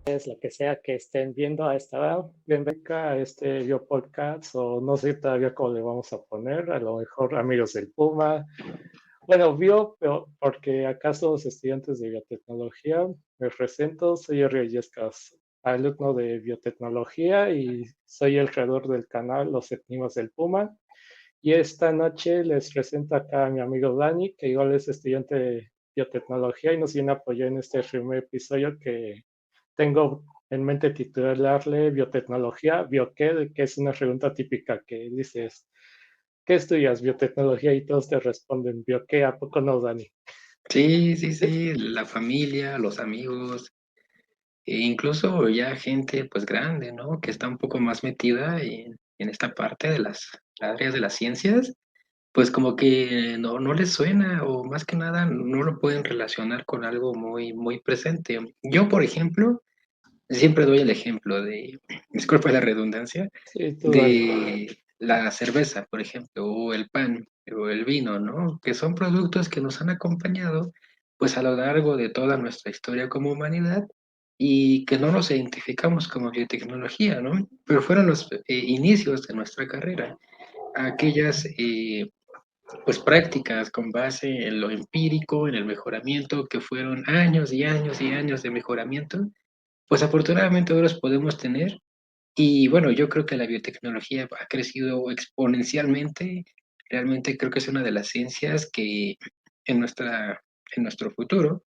lo que sea que estén viendo a esta hora, bienvenido a este biopodcast, o no sé todavía cómo le vamos a poner, a lo mejor amigos del Puma. Bueno, pero porque acá somos estudiantes de biotecnología, me presento, soy Ariel Yescas, alumno de biotecnología y soy el creador del canal Los Etnimos del Puma. Y esta noche les presento acá a mi amigo Dani, que igual es estudiante de biotecnología y nos viene a apoyar en este primer episodio que tengo en mente titularle Biotecnología, ¿bio qué? Que es una pregunta típica que dices, ¿qué estudias? Biotecnología y todos te responden, ¿bio qué? ¿A poco no, Dani? Sí, sí, sí, la familia, los amigos, e incluso ya gente pues grande, ¿no? Que está un poco más metida en esta parte de las áreas de las ciencias, pues como que no les suena o más que nada no lo pueden relacionar con algo muy, muy presente. Yo, por ejemplo, siempre doy el ejemplo de, disculpa la redundancia, Sí, tú, Dani. de la cerveza, por ejemplo, o el pan, o el vino, ¿no? Que son productos que nos han acompañado, pues a lo largo de toda nuestra historia como humanidad y que no nos identificamos como biotecnología, ¿no? Pero fueron los inicios de nuestra carrera, aquellas pues prácticas con base en lo empírico, en el mejoramiento, que fueron años y años y años de mejoramiento, pues afortunadamente ahora los podemos tener y bueno, yo creo que la biotecnología ha crecido exponencialmente. Realmente creo que es una de las ciencias que en en nuestro futuro,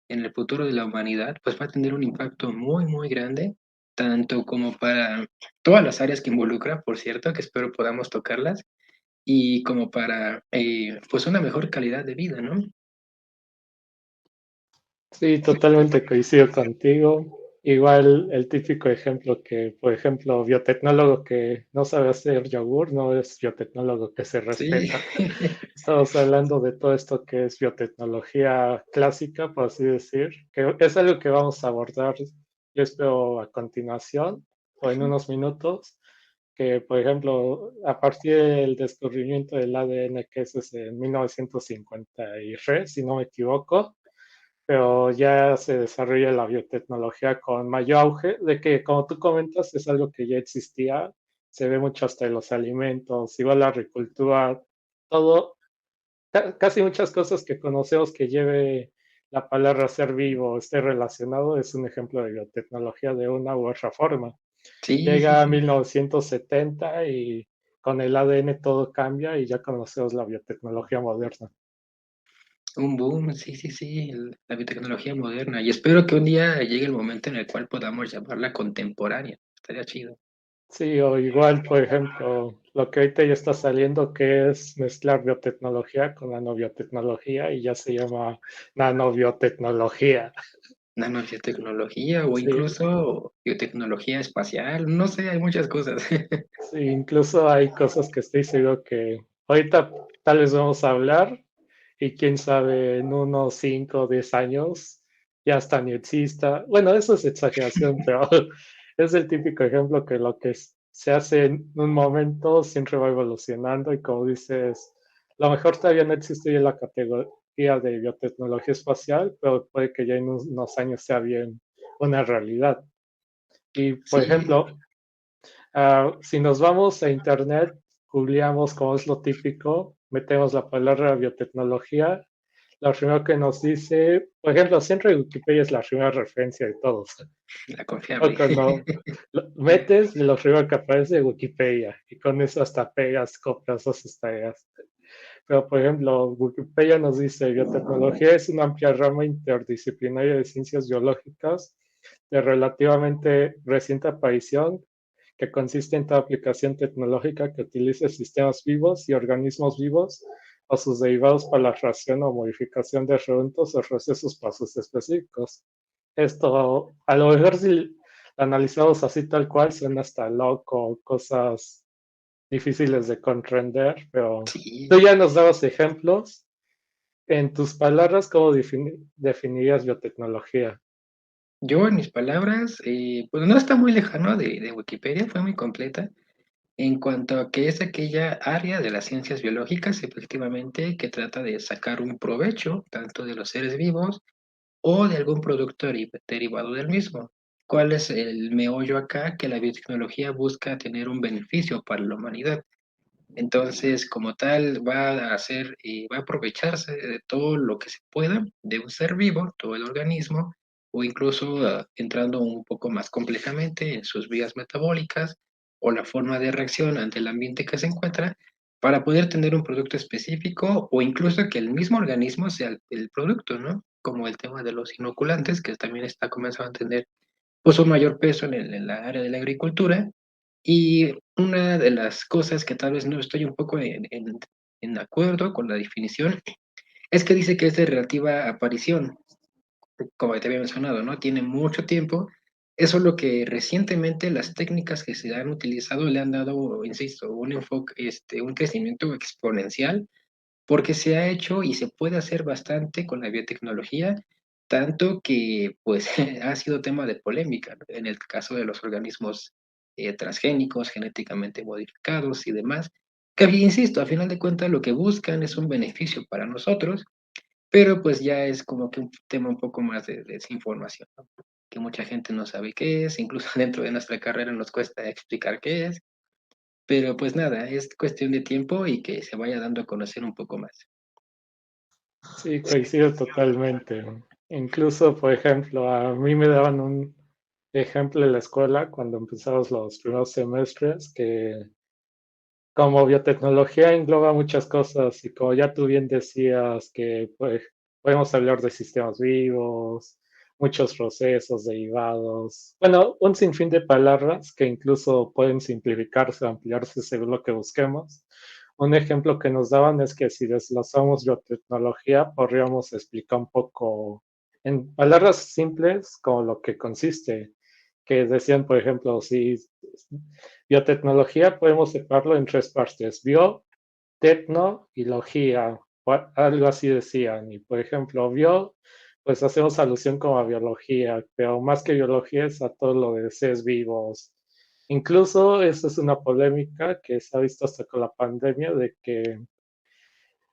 en el futuro de la humanidad, pues va a tener un impacto muy, muy grande, tanto como para todas las áreas que involucra, por cierto, que espero podamos tocarlas, y como para pues una mejor calidad de vida, ¿no? Sí, totalmente coincido contigo. Igual el típico ejemplo que, por ejemplo, biotecnólogo que no sabe hacer yogur no es biotecnólogo que se Sí, respeta. Estamos hablando de todo esto que es biotecnología clásica, por así decir, que es algo que vamos a abordar, yo espero, a continuación o en unos minutos, que, por ejemplo, a partir del descubrimiento del ADN, que eso es en 1953, si no me equivoco, pero ya se desarrolla la biotecnología con mayor auge, de que, como tú comentas, es algo que ya existía, se ve mucho hasta en los alimentos, igual la agricultura, todo, casi muchas cosas que conocemos que lleve la palabra ser vivo, esté relacionado, es un ejemplo de biotecnología de una u otra forma. sí, sí, Llega a sí. 1970 y con el ADN todo cambia y ya conocemos la biotecnología moderna. Un boom, sí, sí, sí, la biotecnología moderna. Y espero que un día llegue el momento en el cual podamos llamarla contemporánea. Estaría chido. Sí, o igual, por ejemplo, lo que ahorita ya está saliendo, que es mezclar biotecnología con nanobiotecnología y ya se llama nanobiotecnología. Nanotecnología o Sí, incluso biotecnología espacial. No sé, hay muchas cosas. sí, incluso hay cosas que estoy seguro que ahorita tal vez vamos a hablar y quién sabe en unos 5 o 10 años ya hasta ni exista. Bueno, eso es exageración, pero es el típico ejemplo que lo que se hace en un momento siempre va evolucionando y como dices, lo mejor todavía no existe ya la categoría de biotecnología espacial, pero puede que ya en unos años sea bien una realidad. Y, por Sí, ejemplo, si nos vamos a internet, googleamos como es lo típico, metemos la palabra biotecnología, lo primero que nos dice, por ejemplo, siempre Wikipedia es la primera referencia de todos. la O confiable. cuando metes, lo primero que aparece es Wikipedia, y con eso hasta pegas, copias, haces tareas. Pero, por ejemplo, Wikipedia nos dice, biotecnología es una amplia rama interdisciplinaria de ciencias biológicas de relativamente reciente aparición que consiste en toda aplicación tecnológica que utilice sistemas vivos y organismos vivos o sus derivados para la creación o modificación de eventos o procesos para sus específicos. Esto, a lo mejor si lo analizamos así tal cual, suena hasta loco, cosas difíciles de comprender, pero tú Sí, ya nos dabas ejemplos. En tus palabras, ¿cómo definirías biotecnología? yo en mis palabras, pues no está muy lejano de Wikipedia, fue muy completa. En cuanto a que es aquella área de las ciencias biológicas, efectivamente, que trata de sacar un provecho tanto de los seres vivos o de algún producto derivado del mismo. ¿Cuál es el meollo acá? Que la biotecnología busca tener un beneficio para la humanidad. Entonces, como tal, va a hacer y va a aprovecharse de todo lo que se pueda de un ser vivo, todo el organismo, o incluso entrando un poco más complejamente en sus vías metabólicas o la forma de reacción ante el ambiente que se encuentra, para poder tener un producto específico o incluso que el mismo organismo sea el producto, ¿no? Como el tema de los inoculantes, que también está comenzando a tener pues un mayor peso en la área de la agricultura. Y una de las cosas que tal vez no estoy un poco en acuerdo con la definición es que dice que es de relativa aparición, como te había mencionado, ¿no? Tiene mucho tiempo. Eso es lo que recientemente las técnicas que se han utilizado le han dado, insisto, un enfoque, un crecimiento exponencial porque se ha hecho y se puede hacer bastante con la biotecnología, tanto que pues ha sido tema de polémica, ¿no? En el caso de los organismos transgénicos, genéticamente modificados y demás, que insisto, a final de cuentas lo que buscan es un beneficio para nosotros, pero pues ya es como que un tema un poco más de desinformación, ¿no? Que mucha gente no sabe qué es, incluso dentro de nuestra carrera nos cuesta explicar qué es, pero pues nada, es cuestión de tiempo y que se vaya dando a conocer un poco más. Sí, coincido totalmente. Incluso, por ejemplo, a mí me daban un ejemplo en la escuela cuando empezamos los primeros semestres, que como biotecnología engloba muchas cosas y como ya tú bien decías, que pues, podemos hablar de sistemas vivos, muchos procesos derivados, bueno, un sinfín de palabras que incluso pueden simplificarse o ampliarse según lo que busquemos. Un ejemplo que nos daban es que si desglosamos biotecnología, podríamos explicar un poco en palabras simples como lo que consiste, que decían, por ejemplo, si biotecnología podemos separarlo en tres partes: bio, tecno y logía, algo así decían. Y por ejemplo, bio, pues hacemos alusión como a biología, pero más que biología es a todo lo de seres vivos. Incluso eso es una polémica que se ha visto hasta con la pandemia, de que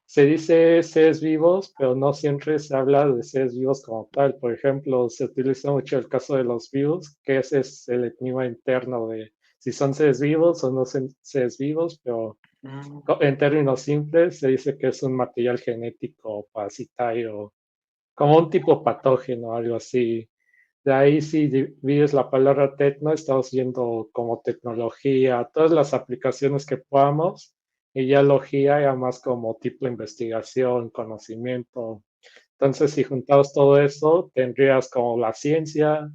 se dice seres vivos, pero no siempre se habla de seres vivos como tal. Por ejemplo, se utiliza mucho el caso de los virus, que ese es el enigma interno de si son seres vivos o no son seres vivos, pero Mm. en términos simples se dice que es un material genético parasitario, como un tipo patógeno, algo así. De ahí, si divides la palabra tecno, estamos viendo como tecnología, todas las aplicaciones que podamos, y ya logía ya más como tipo investigación, conocimiento. Entonces, si juntamos todo eso, tendrías como la ciencia,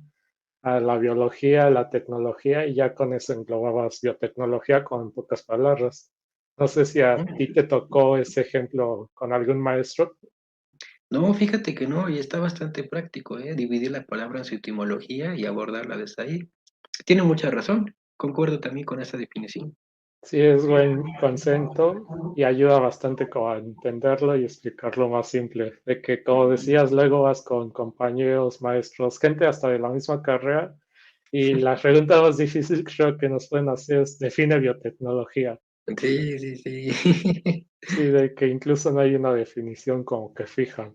a la biología, la tecnología, y ya con eso englobabas biotecnología con pocas palabras. No sé si a ti te tocó ese ejemplo con algún maestro. No, fíjate que no, y está bastante práctico, ¿eh? Dividir la palabra en su etimología y abordarla desde ahí. Tiene mucha razón, concuerdo también con esa definición. Sí, es buen concepto y ayuda bastante como a entenderlo y explicarlo más simple. De que, como decías, luego vas con compañeros, maestros, gente hasta de la misma carrera, y la pregunta más difícil creo que nos pueden hacer es: define biotecnología. Sí, sí, sí. Sí, de que incluso no hay una definición como que fija.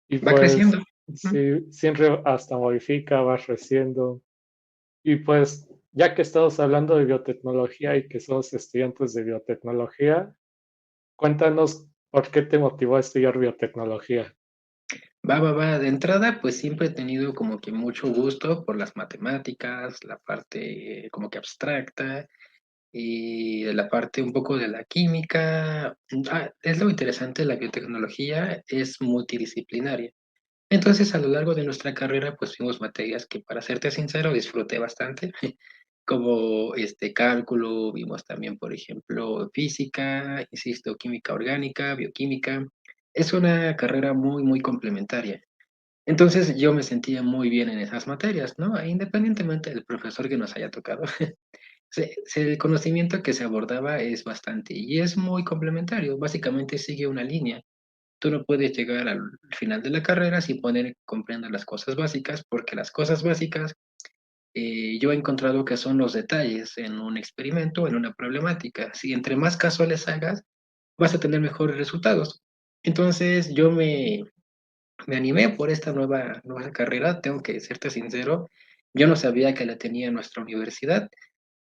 Y Va pues, creciendo. Ujú. sí, siempre hasta modifica, va creciendo. Y pues, ya que estamos hablando de biotecnología y que somos estudiantes de biotecnología, cuéntanos por qué te motivó a estudiar biotecnología. Va, va, va. De entrada, pues siempre he tenido como que mucho gusto por las matemáticas, la parte como que abstracta y la parte un poco de la química. Es lo interesante de la biotecnología, es multidisciplinaria. Entonces, a lo largo de nuestra carrera, pues vimos materias que, para serte sincero, disfruté bastante, como cálculo, vimos también, por ejemplo, física, insisto, química orgánica, bioquímica. Es una carrera muy, muy complementaria. Entonces, yo me sentía muy bien en esas materias, ¿no? Independientemente del profesor que nos haya tocado. El conocimiento que se abordaba es bastante y es muy complementario. Básicamente sigue una línea. Tú no puedes llegar al final de la carrera sin poder comprender las cosas básicas, porque las cosas básicas yo he encontrado que son los detalles en un experimento, en una problemática. Si entre más casuales hagas, vas a tener mejores resultados. Entonces me animé por esta nueva carrera, tengo que serte sincero, Yo no sabía que la tenía en nuestra universidad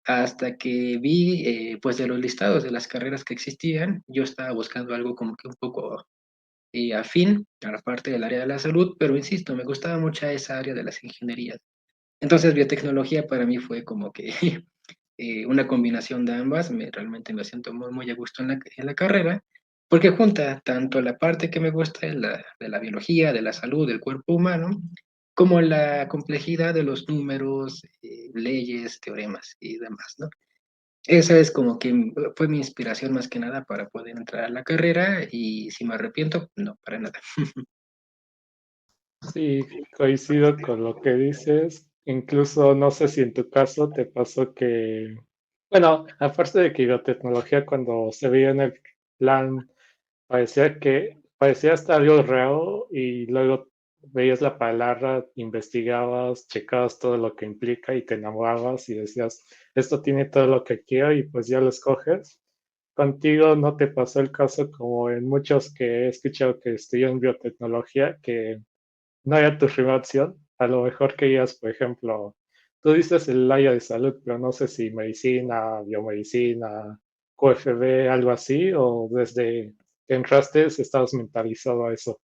hasta que vi, pues, de los listados de las carreras que existían. Yo estaba buscando algo como que un poco afín a la parte del área de la salud, pero insisto, me gustaba mucho esa área de las ingenierías. Entonces, biotecnología para mí fue como que una combinación de ambas. Realmente me siento muy, muy a gusto en la carrera, porque junta tanto la parte que me gusta de la biología, de la salud, del cuerpo humano, como la complejidad de los números, leyes, teoremas y demás, ¿no? Esa es como que fue mi inspiración más que nada para poder entrar a la carrera y si me arrepiento, no, para nada. Sí, coincido con lo que dices. Incluso no sé si en tu caso te pasó que, bueno, aparte de que biotecnología cuando se veía en el plan parecía estar algo raro y luego veías la palabra, investigabas, checabas todo lo que implica y te enamorabas y decías, esto tiene todo lo que quiero y pues ya lo escoges. Contigo no te pasó el caso como en muchos que he escuchado que estudian biotecnología, que no era tu primera opción. A lo mejor querías, por ejemplo, tú dices el área de salud, pero no sé si medicina, biomedicina, QFB, algo así, o desde que entraste estabas mentalizado a eso.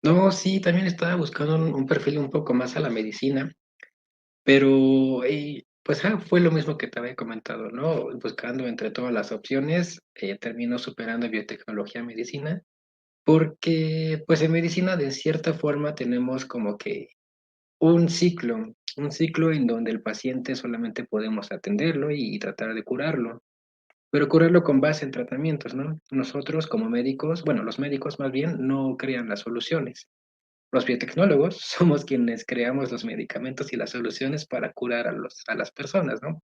No, sí, también estaba buscando un perfil un poco más a la medicina, pero pues fue lo mismo que te había comentado, ¿no? Buscando entre todas las opciones, terminó superando biotecnología medicina, porque pues en medicina de cierta forma tenemos como que un ciclo en donde el paciente solamente podemos atenderlo y tratar de curarlo, pero curarlo con base en tratamientos, ¿no? Nosotros como médicos, bueno, los médicos más bien no crean las soluciones. Los biotecnólogos somos quienes creamos los medicamentos y las soluciones para curar a las personas, ¿no?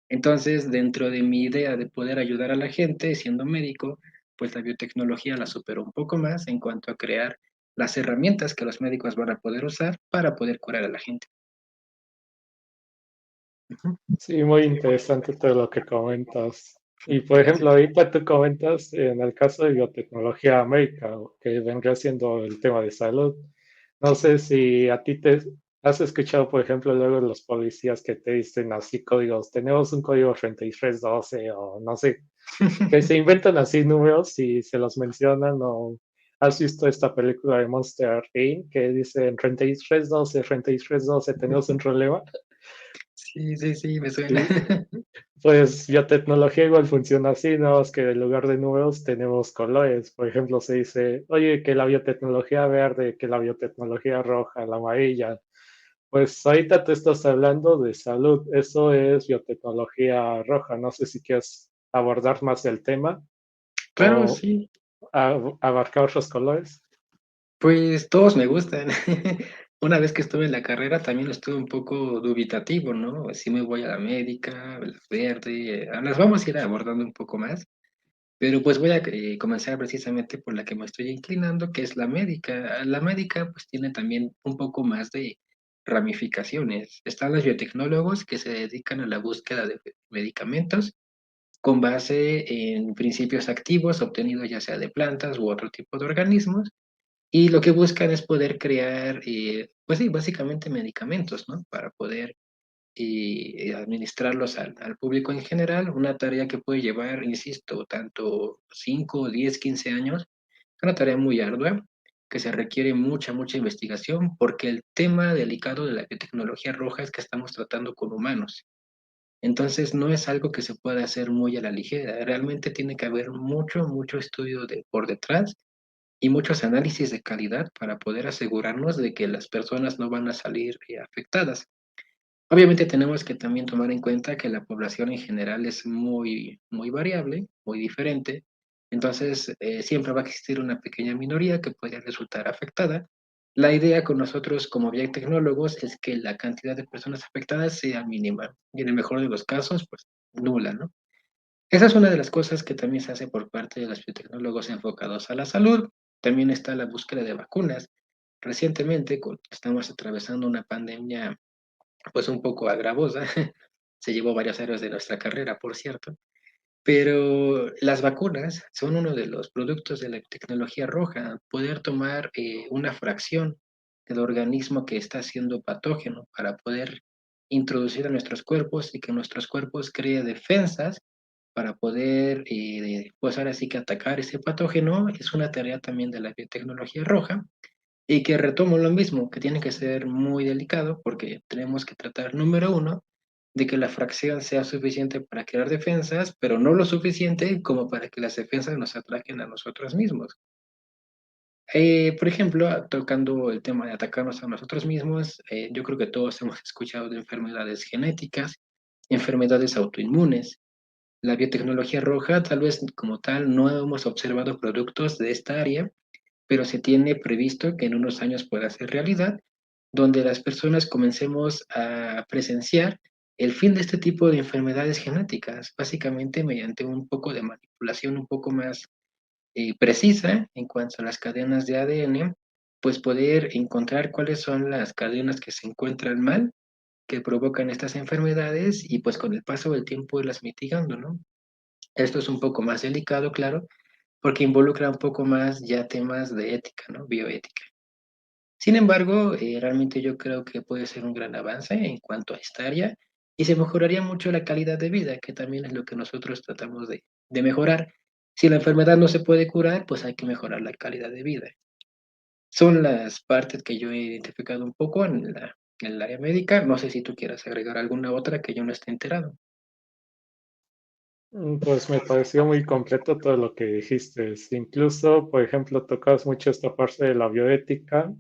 Entonces, dentro de mi idea de poder ayudar a la gente siendo médico, pues la biotecnología la superó un poco más en cuanto a crear las herramientas que los médicos van a poder usar para poder curar a la gente. Ujú. Sí, muy interesante todo lo que comentas. Y por ejemplo, Gracias. ahorita tú comentas en el caso de biotecnología médica, que vendría siendo el tema de salud. No Sí. sé si a ti te has escuchado, por ejemplo, luego los policías que te dicen así códigos, tenemos un código 3312 o no sé, que se inventan así números y se los mencionan o has visto esta película de Monster Inc. que dice 3312, 3312, tenemos un problema. Sí, sí, sí, me suena. Sí, pues biotecnología igual funciona así, ¿no? Es que en lugar de números tenemos colores. Por ejemplo, se dice, oye, que la biotecnología verde, que la biotecnología roja, la amarilla. Pues ahorita te estás hablando de salud. Eso es biotecnología roja. No sé si quieres abordar más el tema Claro, o sí. abarcar otros colores. Pues todos me gustan. Una vez que estuve en la carrera también estuve un poco dubitativo, ¿no? Si me voy a la médica, la verde, las vamos a ir abordando un poco más, pero pues voy a comenzar precisamente por la que me estoy inclinando, que es la médica. La médica pues tiene también un poco más de ramificaciones. Están los biotecnólogos que se dedican a la búsqueda de medicamentos con base en principios activos obtenidos ya sea de plantas u otro tipo de organismos y lo que buscan es poder crear, pues sí, básicamente medicamentos, ¿no? Para poder administrarlos al público en general, una tarea que puede llevar, insisto, tanto 5, 10, 15 años, es una tarea muy ardua, que se requiere mucha, mucha investigación, porque el tema delicado de la biotecnología roja es que estamos tratando con humanos. Entonces, no es algo que se pueda hacer muy a la ligera, realmente tiene que haber mucho, mucho estudio por detrás y muchos análisis de calidad para poder asegurarnos de que las personas no van a salir afectadas. Obviamente tenemos que también tomar en cuenta que la población en general es muy, muy variable, muy diferente. Entonces, siempre va a existir una pequeña minoría que puede resultar afectada. La idea con nosotros como biotecnólogos es que la cantidad de personas afectadas sea mínima y en el mejor de los casos, pues nula, ¿no? Esa es una de las cosas que también se hace por parte de los biotecnólogos enfocados a la salud. También está la búsqueda de vacunas. Recientemente estamos atravesando una pandemia pues un poco agravosa. Se llevó varios héroes de nuestra carrera, por cierto. Pero las vacunas son uno de los productos de la tecnología roja. Poder tomar una fracción del organismo que está siendo patógeno para poder introducir a nuestros cuerpos y que nuestros cuerpos creen defensas para poder, pues ahora sí que atacar ese patógeno, es una tarea también de la biotecnología roja. Y que retomo lo mismo, que tiene que ser muy delicado porque tenemos que tratar, número uno, de que la fracción sea suficiente para crear defensas, pero no lo suficiente como para que las defensas nos atraquen a nosotros mismos. Por ejemplo, tocando el tema de atacarnos a nosotros mismos, yo creo que todos hemos escuchado de enfermedades genéticas, enfermedades autoinmunes. La biotecnología roja, tal vez como tal, no hemos observado productos de esta área, pero se tiene previsto que en unos años pueda ser realidad, donde las personas comencemos a presenciar el fin de este tipo de enfermedades genéticas, básicamente mediante un poco de manipulación un poco más precisa en cuanto a las cadenas de ADN, pues poder encontrar cuáles son las cadenas que se encuentran mal, que provocan estas enfermedades y pues con el paso del tiempo irlas mitigando, ¿no? Esto es un poco más delicado, claro, porque involucra un poco más ya temas de ética, ¿no? Bioética. Sin embargo, realmente yo creo que puede ser un gran avance en cuanto a esta área y se mejoraría mucho la calidad de vida, que también es lo que nosotros tratamos de mejorar. Si la enfermedad no se puede curar, pues hay que mejorar la calidad de vida. Son las partes que yo he identificado un poco en el área médica. No sé si tú quieras agregar alguna otra que yo no esté enterado. Pues me pareció muy completo todo lo que dijiste. Incluso, por ejemplo, tocas mucho esta parte de la bioética.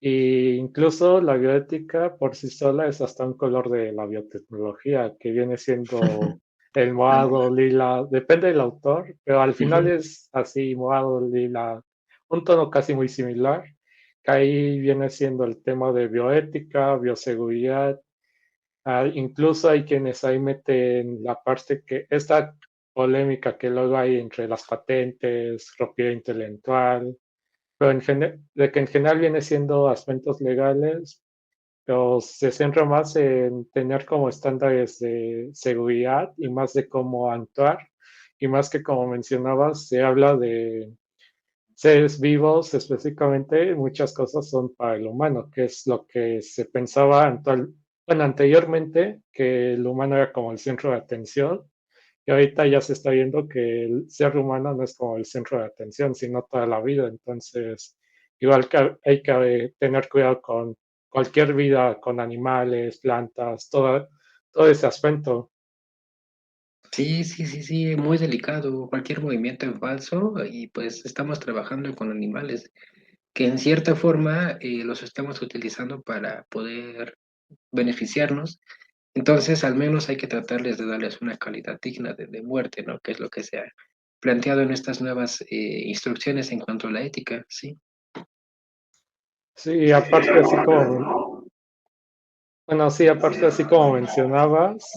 Y incluso la bioética por sí sola es hasta un color de la biotecnología, que viene siendo el morado, lila, depende del autor, pero al final Ujú. es así, morado, lila, un tono casi muy similar, que ahí viene siendo el tema de bioética, bioseguridad. Incluso hay quienes ahí meten la parte que, esta polémica que luego hay entre las patentes, propiedad intelectual, pero de que en general viene siendo aspectos legales, pero se centra más en tener como estándares de seguridad y más de cómo actuar, y más que como mencionabas, se habla de seres vivos específicamente, muchas cosas son para el humano, que es lo que se pensaba bueno, anteriormente, que el humano era como el centro de atención, y ahorita ya se está viendo que el ser humano no es como el centro de atención, sino toda la vida. Entonces, igual que hay que tener cuidado con cualquier vida, con animales, plantas, todo ese aspecto. Sí, sí, sí, sí, muy delicado. Cualquier movimiento en falso y pues estamos trabajando con animales que en cierta forma los estamos utilizando para poder beneficiarnos. Entonces, al menos hay que tratarles de darles una calidad digna de muerte, ¿no? Que es lo que se ha planteado en estas nuevas instrucciones en cuanto a la ética, ¿sí? Sí, aparte así como, bueno, sí, aparte así como mencionabas,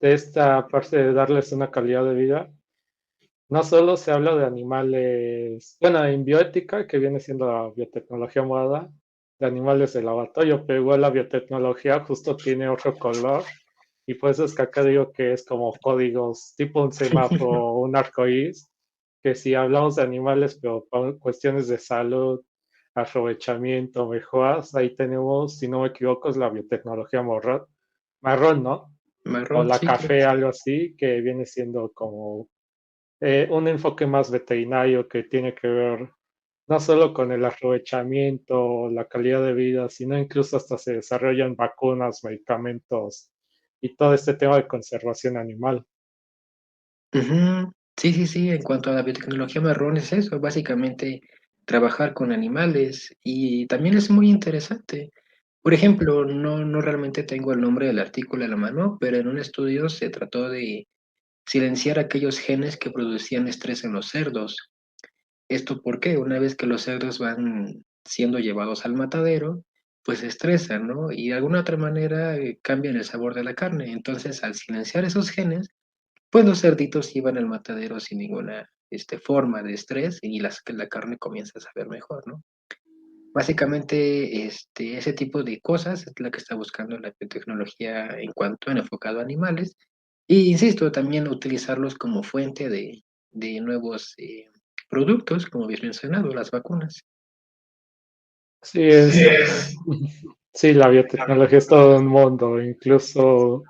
de esta parte de darles una calidad de vida, no solo se habla de animales, bueno, en bioética, que viene siendo la biotecnología morada, de animales de laboratorio, pero igual la biotecnología justo tiene otro color, y por eso es que acá digo que es como códigos, tipo un semáforo, un arcoíris, que si hablamos de animales, pero por cuestiones de salud, aprovechamiento, mejoras, ahí tenemos, si no me equivoco, es la biotecnología marrón, ¿no? O Marrón, la sí, creo. café, algo así, que viene siendo como un enfoque más veterinario que tiene que ver no solo con el aprovechamiento, la calidad de vida, sino incluso hasta se desarrollan vacunas, medicamentos y todo este tema de conservación animal. Ujú. Sí, sí, sí, en cuanto a la biotecnología marrón es eso, básicamente trabajar con animales y también es muy interesante. Por ejemplo, no realmente tengo el nombre del artículo a la mano, pero en un estudio se trató de silenciar aquellos genes que producían estrés en los cerdos. ¿Esto por qué? Una vez que los cerdos van siendo llevados al matadero, pues se estresan, ¿no? Y de alguna otra manera cambian el sabor de la carne. Entonces, al silenciar esos genes, pues los cerditos iban al matadero sin ninguna forma de estrés y la carne comienza a saber mejor, ¿no? Básicamente, ese tipo de cosas es la que está buscando la biotecnología en cuanto en enfocado a animales. Y insisto, también utilizarlos como fuente de nuevos productos, como habéis mencionado, las vacunas. Sí es, Sí, la biotecnología es todo un mundo, incluso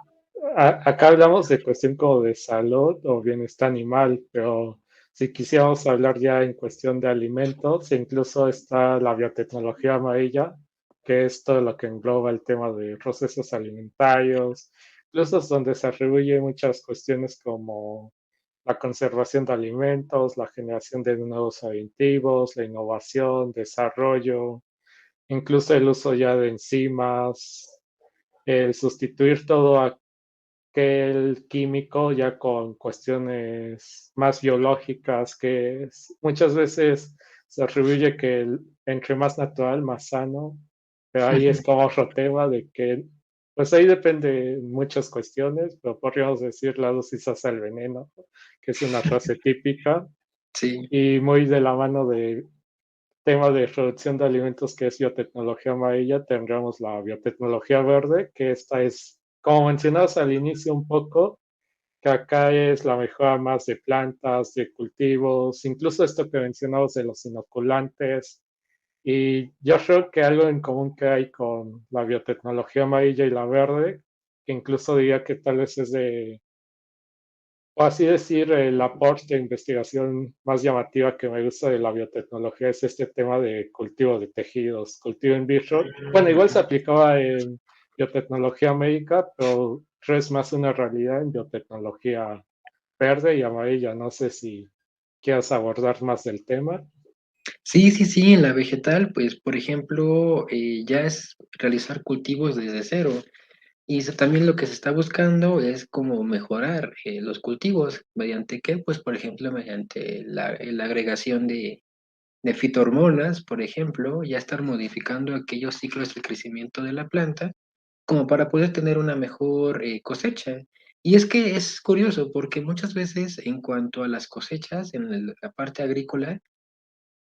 acá hablamos de cuestión como de salud o bienestar animal, pero si quisiéramos hablar ya en cuestión de alimentos, incluso está la biotecnología amarilla, que es todo lo que engloba el tema de procesos alimentarios, incluso es donde se atribuye muchas cuestiones como la conservación de alimentos, la generación de nuevos aditivos, la innovación, desarrollo, incluso el uso ya de enzimas, el sustituir todo aquel químico ya con cuestiones más biológicas, que muchas veces se atribuye que entre más natural, más sano, pero ahí es como otro tema de que, pues ahí depende muchas cuestiones, pero podríamos decir la dosis hace el veneno, que es una frase típica Sí, y muy de la mano de tema de producción de alimentos que es biotecnología amarilla, tendremos la biotecnología verde, que esta es, como mencionabas al inicio un poco, que acá es la mejora más de plantas, de cultivos, incluso esto que mencionamos de los inoculantes. Y yo creo que algo en común que hay con la biotecnología amarilla y la verde, que incluso diría que tal vez es de, o así decir, el aporte de investigación más llamativa que me gusta de la biotecnología es este tema de cultivo de tejidos, cultivo in vitro. Bueno, igual se aplicaba en biotecnología médica, pero creo es más una realidad en biotecnología verde y amarilla. No sé si quieras abordar más del tema. sí, sí, sí, en la vegetal, pues, por ejemplo, ya es realizar cultivos desde cero. Y también lo que se está buscando es como mejorar los cultivos. ¿Mediante qué? Pues, por ejemplo, mediante la agregación de fitohormonas, por ejemplo, ya estar modificando aquellos ciclos de crecimiento de la planta como para poder tener una mejor cosecha. Y es que es curioso porque muchas veces en cuanto a las cosechas, en la parte agrícola,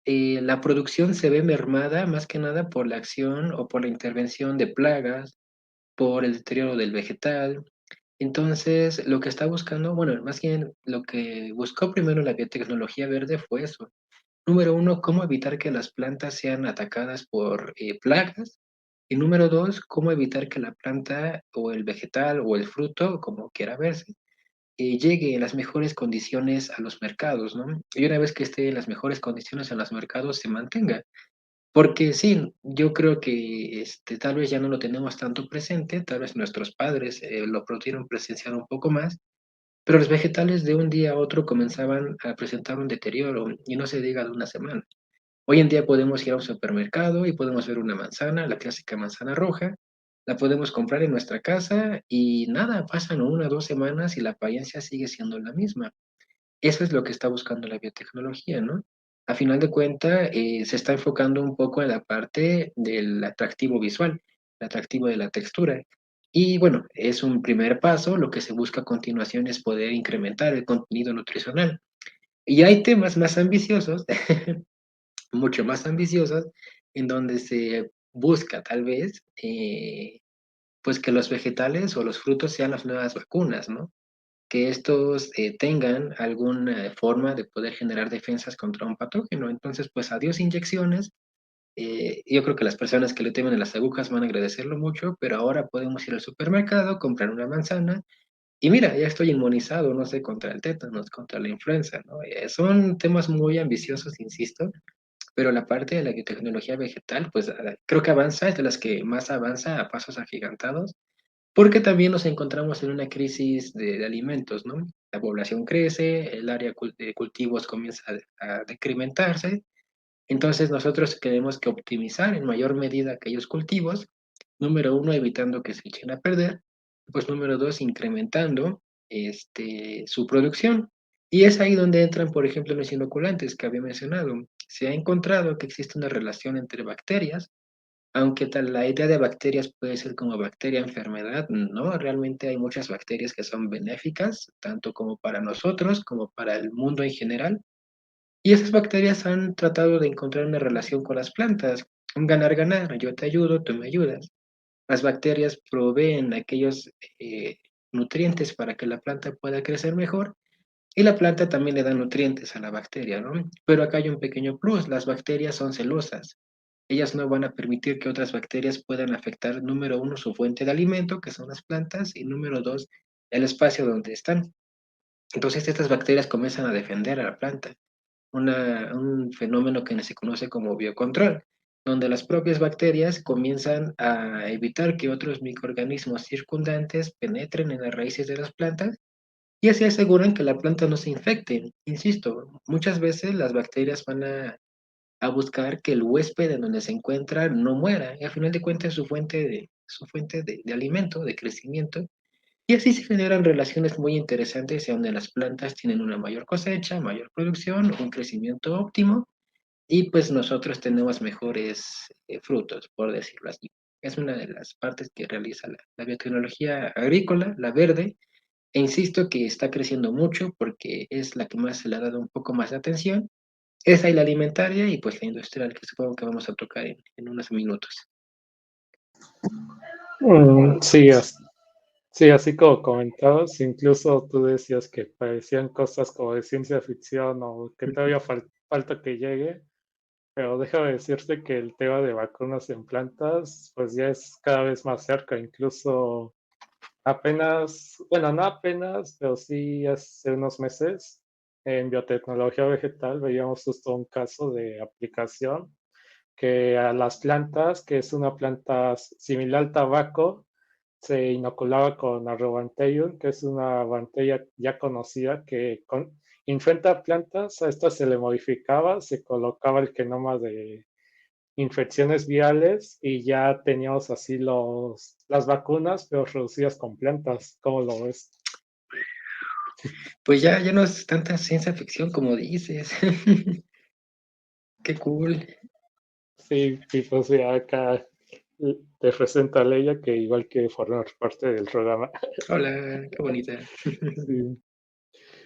la producción se ve mermada más que nada por la acción o por la intervención de plagas, por el deterioro del vegetal. Entonces, lo que está buscando, bueno, más bien lo que buscó primero la biotecnología verde fue eso. Número uno, cómo evitar que las plantas sean atacadas por plagas. Y número dos, cómo evitar que la planta o el vegetal o el fruto, como quiera verse, llegue en las mejores condiciones a los mercados, ¿no? Y una vez que esté en las mejores condiciones en los mercados, se mantenga. Porque sí, yo creo que tal vez ya no lo tenemos tanto presente, tal vez nuestros padres lo pudieron presenciar un poco más, pero los vegetales de un día a otro comenzaban a presentar un deterioro y no se diga de una semana. Hoy en día podemos ir a un supermercado y podemos ver una manzana, la clásica manzana roja, la podemos comprar en nuestra casa y nada, pasan 1 o 2 semanas y la apariencia sigue siendo la misma. Eso es lo que está buscando la biotecnología, ¿no? A final de cuentas, se está enfocando un poco en la parte del atractivo visual, el atractivo de la textura. Y bueno, es un primer paso. Lo que se busca a continuación es poder incrementar el contenido nutricional. Y hay temas más ambiciosos, mucho más ambiciosos, en donde se busca tal vez, pues que los vegetales o los frutos sean las nuevas vacunas, ¿no? Que estos tengan alguna forma de poder generar defensas contra un patógeno. Entonces, pues adiós inyecciones. Yo creo que las personas que le temen a las agujas van a agradecerlo mucho, pero ahora podemos ir al supermercado, comprar una manzana y mira, ya estoy inmunizado, no sé, contra el tétanos, contra la influenza, ¿no? Son temas muy ambiciosos, insisto, pero la parte de la biotecnología vegetal, pues creo que avanza, es de las que más avanza a pasos agigantados porque también nos encontramos en una crisis de alimentos, ¿no? La población crece, el área de cultivos comienza a decrementarse, entonces nosotros tenemos que optimizar en mayor medida aquellos cultivos, número uno, evitando que se echen a perder, pues número dos, incrementando su producción. Y es ahí donde entran, por ejemplo, los inoculantes que había mencionado. Se ha encontrado que existe una relación entre bacterias aunque tal, la idea de bacterias puede ser como bacteria enfermedad, no, realmente hay muchas bacterias que son benéficas, tanto como para nosotros como para el mundo en general. Y esas bacterias han tratado de encontrar una relación con las plantas, un ganar-ganar, yo te ayudo, tú me ayudas. Las bacterias proveen aquellos nutrientes para que la planta pueda crecer mejor y la planta también le da nutrientes a la bacteria, ¿no? Pero acá hay un pequeño plus, las bacterias son celosas. ellas no van a permitir que otras bacterias puedan afectar, número uno, su fuente de alimento, que son las plantas, y número dos, el espacio donde están. Entonces estas bacterias comienzan a defender a la planta, un fenómeno que se conoce como biocontrol, donde las propias bacterias comienzan a evitar que otros microorganismos circundantes penetren en las raíces de las plantas y así aseguran que la planta no se infecte. Insisto, muchas veces las bacterias van a buscar que el huésped en donde se encuentra no muera, y al final de cuentas es su fuente de alimento, de crecimiento, y así se generan relaciones muy interesantes en donde las plantas tienen una mayor cosecha, mayor producción, un crecimiento óptimo, y pues nosotros tenemos mejores frutos, por decirlo así. Es una de las partes que realiza la biotecnología agrícola, la verde, e insisto que está creciendo mucho porque es la que más se le ha dado un poco más de atención. Esa y la alimentaria y pues la industrial, que supongo que vamos a tocar en unos minutos. Sí, sí, así como comentabas, incluso tú decías que parecían cosas como de ciencia ficción o que todavía falta que llegue, pero déjame decirte que el tema de vacunas en plantas, pues ya es cada vez más cerca, incluso apenas, bueno, no apenas, pero sí hace unos meses en biotecnología vegetal veíamos justo un caso de aplicación que a las plantas, que es una planta similar al tabaco, se inoculaba con Arrobanteum, que es una bacteria ya conocida que infecta plantas, a estas se le modificaba, se colocaba el genoma de infecciones virales y ya teníamos así las vacunas, pero reducidas con plantas. ¿Cómo lo ves? Pues ya no es tanta ciencia ficción como dices. Qué cool. Sí, y pues ya acá te presento a Leia, que igual que formar parte del programa. Hola, qué bonita. Sí.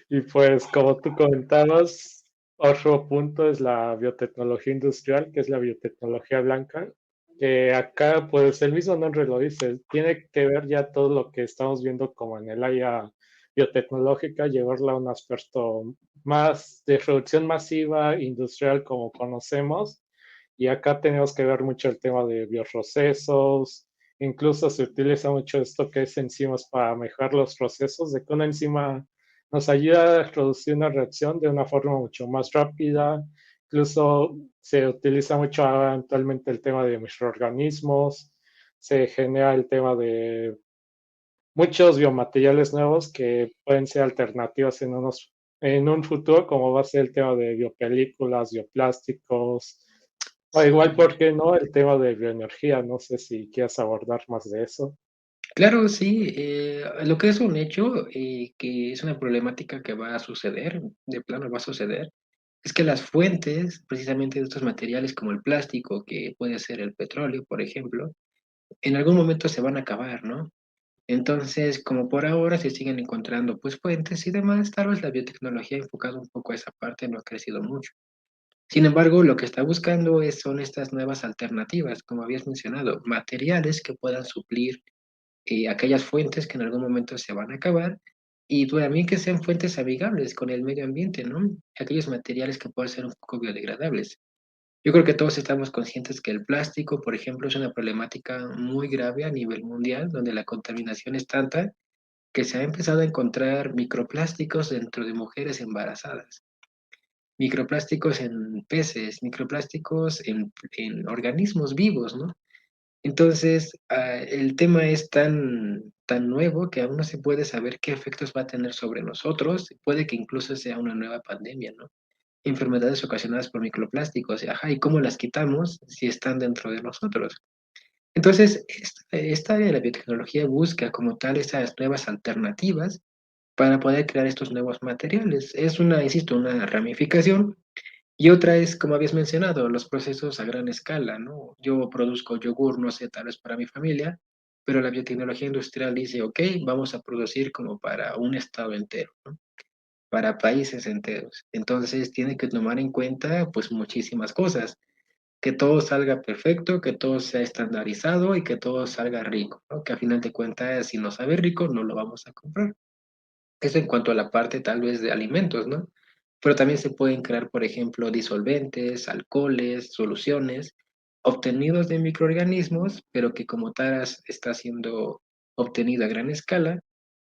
Y pues como tú comentabas, otro punto es la biotecnología industrial, que es la biotecnología blanca, que acá pues el mismo nombre lo dice, tiene que ver ya todo lo que estamos viendo como en el área biotecnológica, llevarla a un aspecto más de producción masiva, industrial como conocemos, y acá tenemos que ver mucho el tema de bioprocesos, incluso se utiliza mucho esto que es enzimas para mejorar los procesos, de que una enzima nos ayuda a producir una reacción de una forma mucho más rápida. Incluso se utiliza mucho actualmente el tema de microorganismos, se genera el tema de muchos biomateriales nuevos que pueden ser alternativas en un futuro, como va a ser el tema de biopelículas, bioplásticos, o igual, Sí. ¿por qué no? El tema de bioenergía, no sé si quieres abordar más de eso. Claro, sí, lo que es un hecho, que es una problemática que va a suceder, de plano va a suceder, es que las fuentes precisamente de estos materiales como el plástico, que puede ser el petróleo, por ejemplo, en algún momento se van a acabar, ¿no? Entonces, como por ahora se siguen encontrando pues fuentes y demás, tal vez la biotecnología enfocada un poco a esa parte no ha crecido mucho. Sin embargo, lo que está buscando son estas nuevas alternativas, como habías mencionado, materiales que puedan suplir aquellas fuentes que en algún momento se van a acabar y también que sean fuentes amigables con el medio ambiente, ¿no? Aquellos materiales que puedan ser un poco biodegradables. Yo creo que todos estamos conscientes que el plástico, por ejemplo, es una problemática muy grave a nivel mundial, donde la contaminación es tanta que se ha empezado a encontrar microplásticos dentro de mujeres embarazadas, microplásticos en peces, microplásticos en organismos vivos, ¿no? Entonces, el tema es tan nuevo que aún no se puede saber qué efectos va a tener sobre nosotros. Puede que incluso sea una nueva pandemia, ¿no? Enfermedades ocasionadas por microplásticos, ajá, ¿y cómo las quitamos si están dentro de nosotros? Entonces, esta área de la biotecnología busca como tal esas nuevas alternativas para poder crear estos nuevos materiales. Es una, insisto, una ramificación y otra es, como habías mencionado, los procesos a gran escala, ¿no? Yo produzco yogur, no sé, tal vez para mi familia, pero la biotecnología industrial dice, ok, vamos a producir como para un estado entero, ¿no? Para países enteros. Entonces tiene que tomar en cuenta, pues, muchísimas cosas. Que todo salga perfecto, que todo sea estandarizado y que todo salga rico, ¿no? Que a final de cuentas, si no sabe rico, no lo vamos a comprar. Eso en cuanto a la parte tal vez de alimentos, ¿no? Pero también se pueden crear, por ejemplo, disolventes, alcoholes, soluciones, obtenidos de microorganismos, pero que como tal está siendo obtenido a gran escala,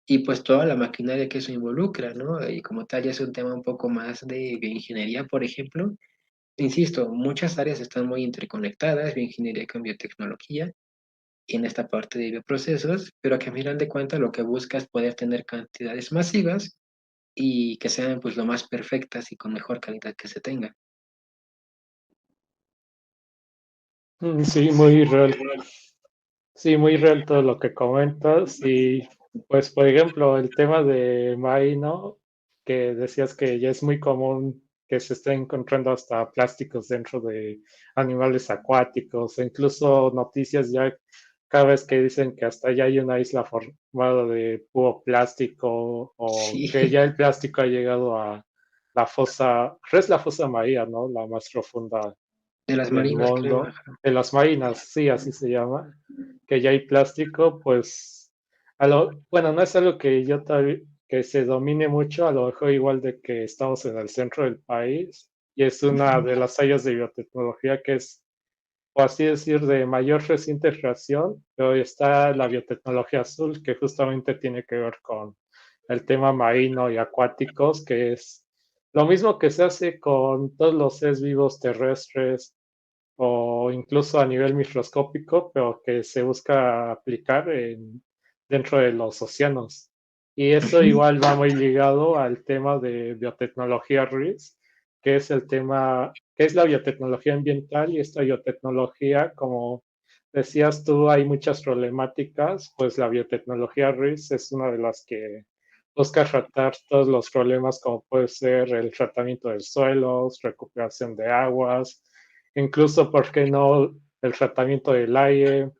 y pues toda la maquinaria que eso involucra, ¿no? Y como tal ya es un tema un poco más de bioingeniería, por ejemplo. Insisto, muchas áreas están muy interconectadas, bioingeniería con biotecnología, en esta parte de bioprocesos, pero que a final de cuentas lo que busca es poder tener cantidades masivas y que sean pues lo más perfectas y con mejor calidad que se tenga. Sí, muy real. Sí, muy real todo lo que comentas. Y pues, por ejemplo, el tema de Mai, ¿no? Que decías que ya es muy común que se estén encontrando hasta plásticos dentro de animales acuáticos, e incluso noticias ya cada vez que dicen que hasta ya hay una isla formada de puro plástico o que Sí, ya el plástico ha llegado a la fosa, creo es la fosa María, ¿no? La más profunda de las del marinas, creo. mundo, de las marinas, sí, así se llama, que ya hay plástico, pues, bueno, no es algo que que se domine mucho, a lo mejor igual de que estamos en el centro del país, y es una de las áreas de biotecnología que es, por así decir, de mayor reciente creación, pero está la biotecnología azul, que justamente tiene que ver con el tema marino y acuáticos, que es lo mismo que se hace con todos los seres vivos terrestres, o incluso a nivel microscópico, pero que se busca aplicar dentro de los océanos. Y eso Ujú. igual va muy ligado al tema de biotecnología RIS, que es el tema, que es la biotecnología ambiental, y esta biotecnología, como decías tú, hay muchas problemáticas, pues la biotecnología RIS es una de las que busca tratar todos los problemas como puede ser el tratamiento del suelo, recuperación de aguas, incluso, ¿por qué no?, el tratamiento del aire,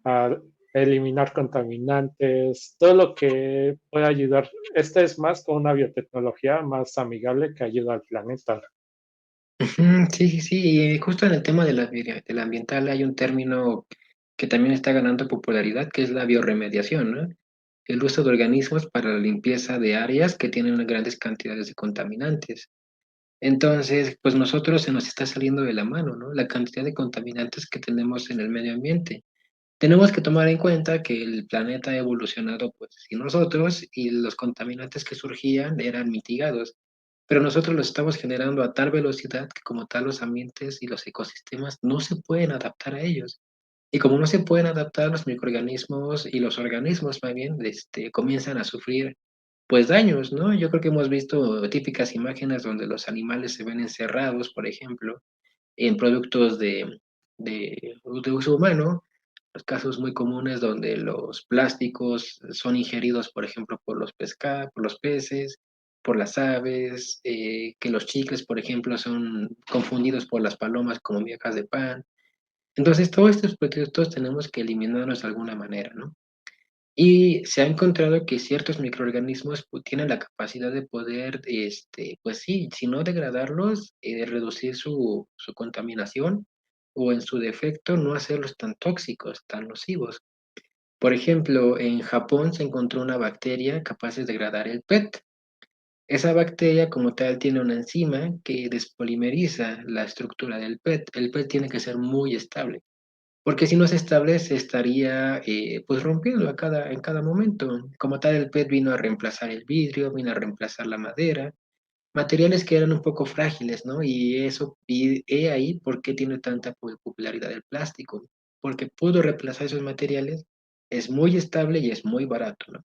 a eliminar contaminantes, todo lo que pueda ayudar. Esta es más con una biotecnología más amigable que ayuda al planeta. Ujú, sí, sí, sí, y justo en el tema de de la ambiental hay un término que también está ganando popularidad, que es la bioremediación, ¿no? El uso de organismos para la limpieza de áreas que tienen grandes cantidades de contaminantes. Entonces, pues nosotros se nos está saliendo de la mano, ¿no? La cantidad de contaminantes que tenemos en el medio ambiente. Tenemos que tomar en cuenta que el planeta ha evolucionado, pues, sin nosotros y los contaminantes que surgían eran mitigados, pero nosotros los estamos generando a tal velocidad que como tal los ambientes y los ecosistemas no se pueden adaptar a ellos. Y como no se pueden adaptar los microorganismos y los organismos, más bien, comienzan a sufrir pues daños, ¿no? Yo creo que hemos visto típicas imágenes donde los animales se ven encerrados, por ejemplo, en productos de uso humano, los casos muy comunes donde los plásticos son ingeridos, por ejemplo, por los por los peces, por las aves, que los chicles, por ejemplo, son confundidos por las palomas como migajas de pan. Entonces, todos estos productos tenemos que eliminarlos de alguna manera, ¿no? Y se ha encontrado que ciertos microorganismos tienen la capacidad de poder, pues sí, si no degradarlos, reducir su contaminación o en su defecto no hacerlos tan tóxicos, tan nocivos. Por ejemplo, en Japón se encontró una bacteria capaz de degradar el PET. Esa bacteria como tal tiene una enzima que despolimeriza la estructura del PET. El PET tiene que ser muy estable. Porque si no se establece, estaría pues rompiendo en cada momento. Como tal, el PET vino a reemplazar el vidrio, vino a reemplazar la madera, materiales que eran un poco frágiles, ¿no? Y he ahí por qué tiene tanta popularidad el plástico, porque pudo reemplazar esos materiales, es muy estable y es muy barato, ¿no?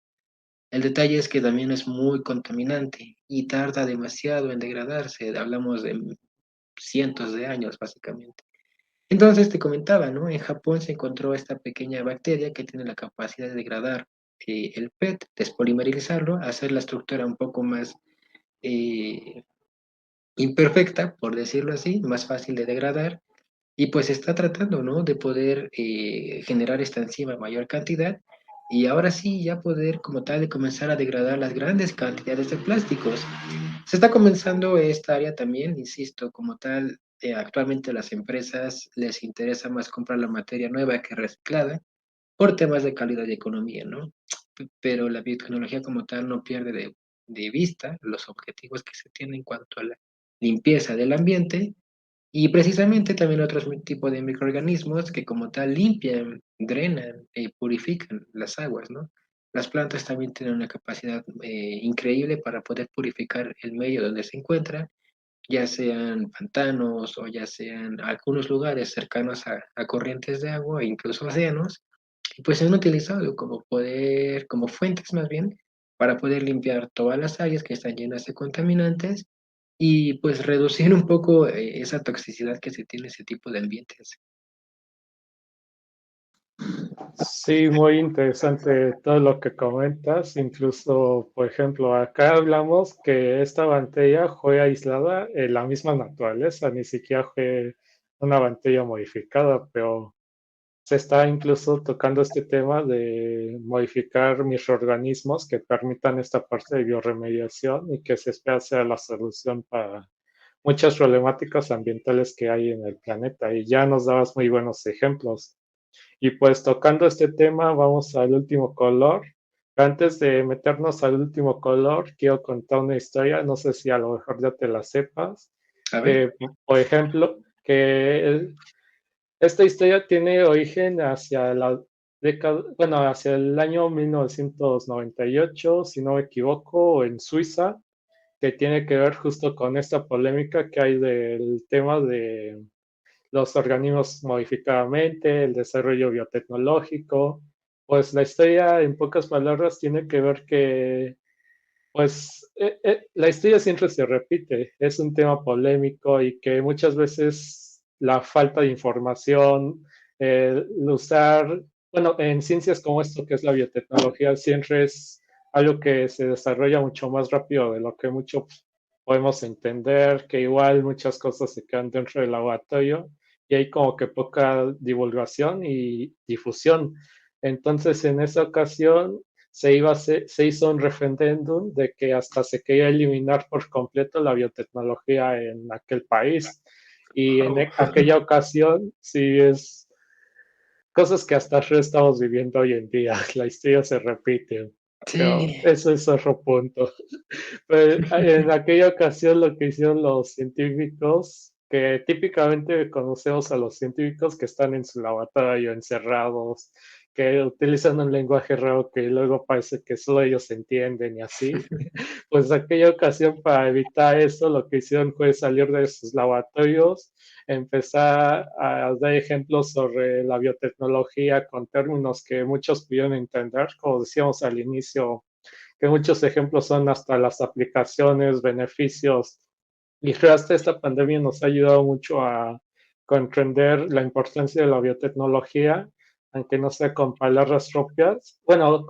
El detalle es que también es muy contaminante y tarda demasiado en degradarse, hablamos de cientos de años básicamente. Entonces te comentaba, ¿no? En Japón se encontró esta pequeña bacteria que tiene la capacidad de degradar el PET, despolimerizarlo, hacer la estructura un poco más eh, imperfecta, por decirlo así, más fácil de degradar, y pues está tratando, ¿no? De poder generar esta enzima en mayor cantidad y ahora sí ya poder como tal de comenzar a degradar las grandes cantidades de plásticos. Se está comenzando esta área también, insisto, como tal, actualmente a las empresas les interesa más comprar la materia nueva que reciclada por temas de calidad y economía, ¿no? Pero la biotecnología como tal no pierde de vista los objetivos que se tienen en cuanto a la limpieza del ambiente Y precisamente también otros tipos de microorganismos que como tal limpian, drenan y purifican las aguas, ¿no? Las plantas también tienen una capacidad increíble para poder purificar el medio donde se encuentran, ya sean pantanos o ya sean algunos lugares cercanos a corrientes de agua e incluso océanos, y pues se han utilizado como fuentes más bien, para poder limpiar todas las áreas que están llenas de contaminantes y pues reducir un poco esa toxicidad que se tiene en ese tipo de ambientes. Sí, muy interesante todo lo que comentas. Incluso, por ejemplo, acá hablamos que esta botella fue aislada en la misma naturaleza, ni siquiera fue una botella modificada, pero se está incluso tocando este tema de modificar microorganismos que permitan esta parte de bioremediación y que se espera sea la solución para muchas problemáticas ambientales que hay en el planeta. Y ya nos dabas muy buenos ejemplos. Y pues tocando este tema, vamos al último color. Antes de meternos al último color, quiero contar una historia, no sé si a lo mejor ya te la sepas. A ver, Por ejemplo, esta historia tiene origen hacia la década, bueno, hacia el año 1998, si no me equivoco, en Suiza, que tiene que ver justo con esta polémica que hay del tema de los organismos modificadamente, el desarrollo biotecnológico. Pues la historia, en pocas palabras, tiene que ver que, pues, la historia siempre se repite, es un tema polémico y que muchas veces la falta de información, el usar, bueno, en ciencias como esto que es la biotecnología, siempre es algo que se desarrolla mucho más rápido de lo que mucho podemos entender, que igual muchas cosas se quedan dentro del laboratorio y hay como que poca divulgación y difusión. Entonces, en esa ocasión se hizo un referéndum de que hasta se quería eliminar por completo la biotecnología en aquel país. Y en oh, aquella ocasión, sí es cosas que hasta ahora estamos viviendo hoy en día. La historia se repite, pero sí, eso es otro punto. Pero en aquella ocasión lo que hicieron los científicos, que típicamente conocemos a los científicos que están en su laboratorio encerrados, que utilizan un lenguaje raro que luego parece que solo ellos entienden y así, pues aquella ocasión para evitar eso lo que hicieron fue salir de sus laboratorios, empezar a dar ejemplos sobre la biotecnología con términos que muchos pudieron entender, como decíamos al inicio, que muchos ejemplos son hasta las aplicaciones, beneficios. Y hasta esta pandemia nos ha ayudado mucho a comprender la importancia de la biotecnología, aunque no sea con palabras propias. Bueno,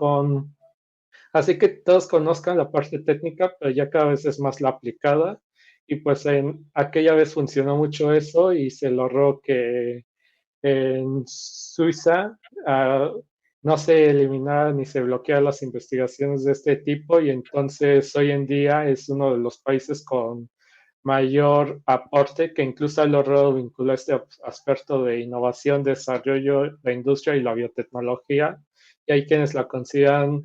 así que todos conozcan la parte técnica, pero ya cada vez es más la aplicada. Y pues en aquella vez funcionó mucho eso y se logró que en Suiza no se eliminaran ni se bloquearan las investigaciones de este tipo y entonces hoy en día es uno de los países con mayor aporte que incluso ha logrado vincular este aspecto de innovación, desarrollo, la industria y la biotecnología. Y hay quienes la consideran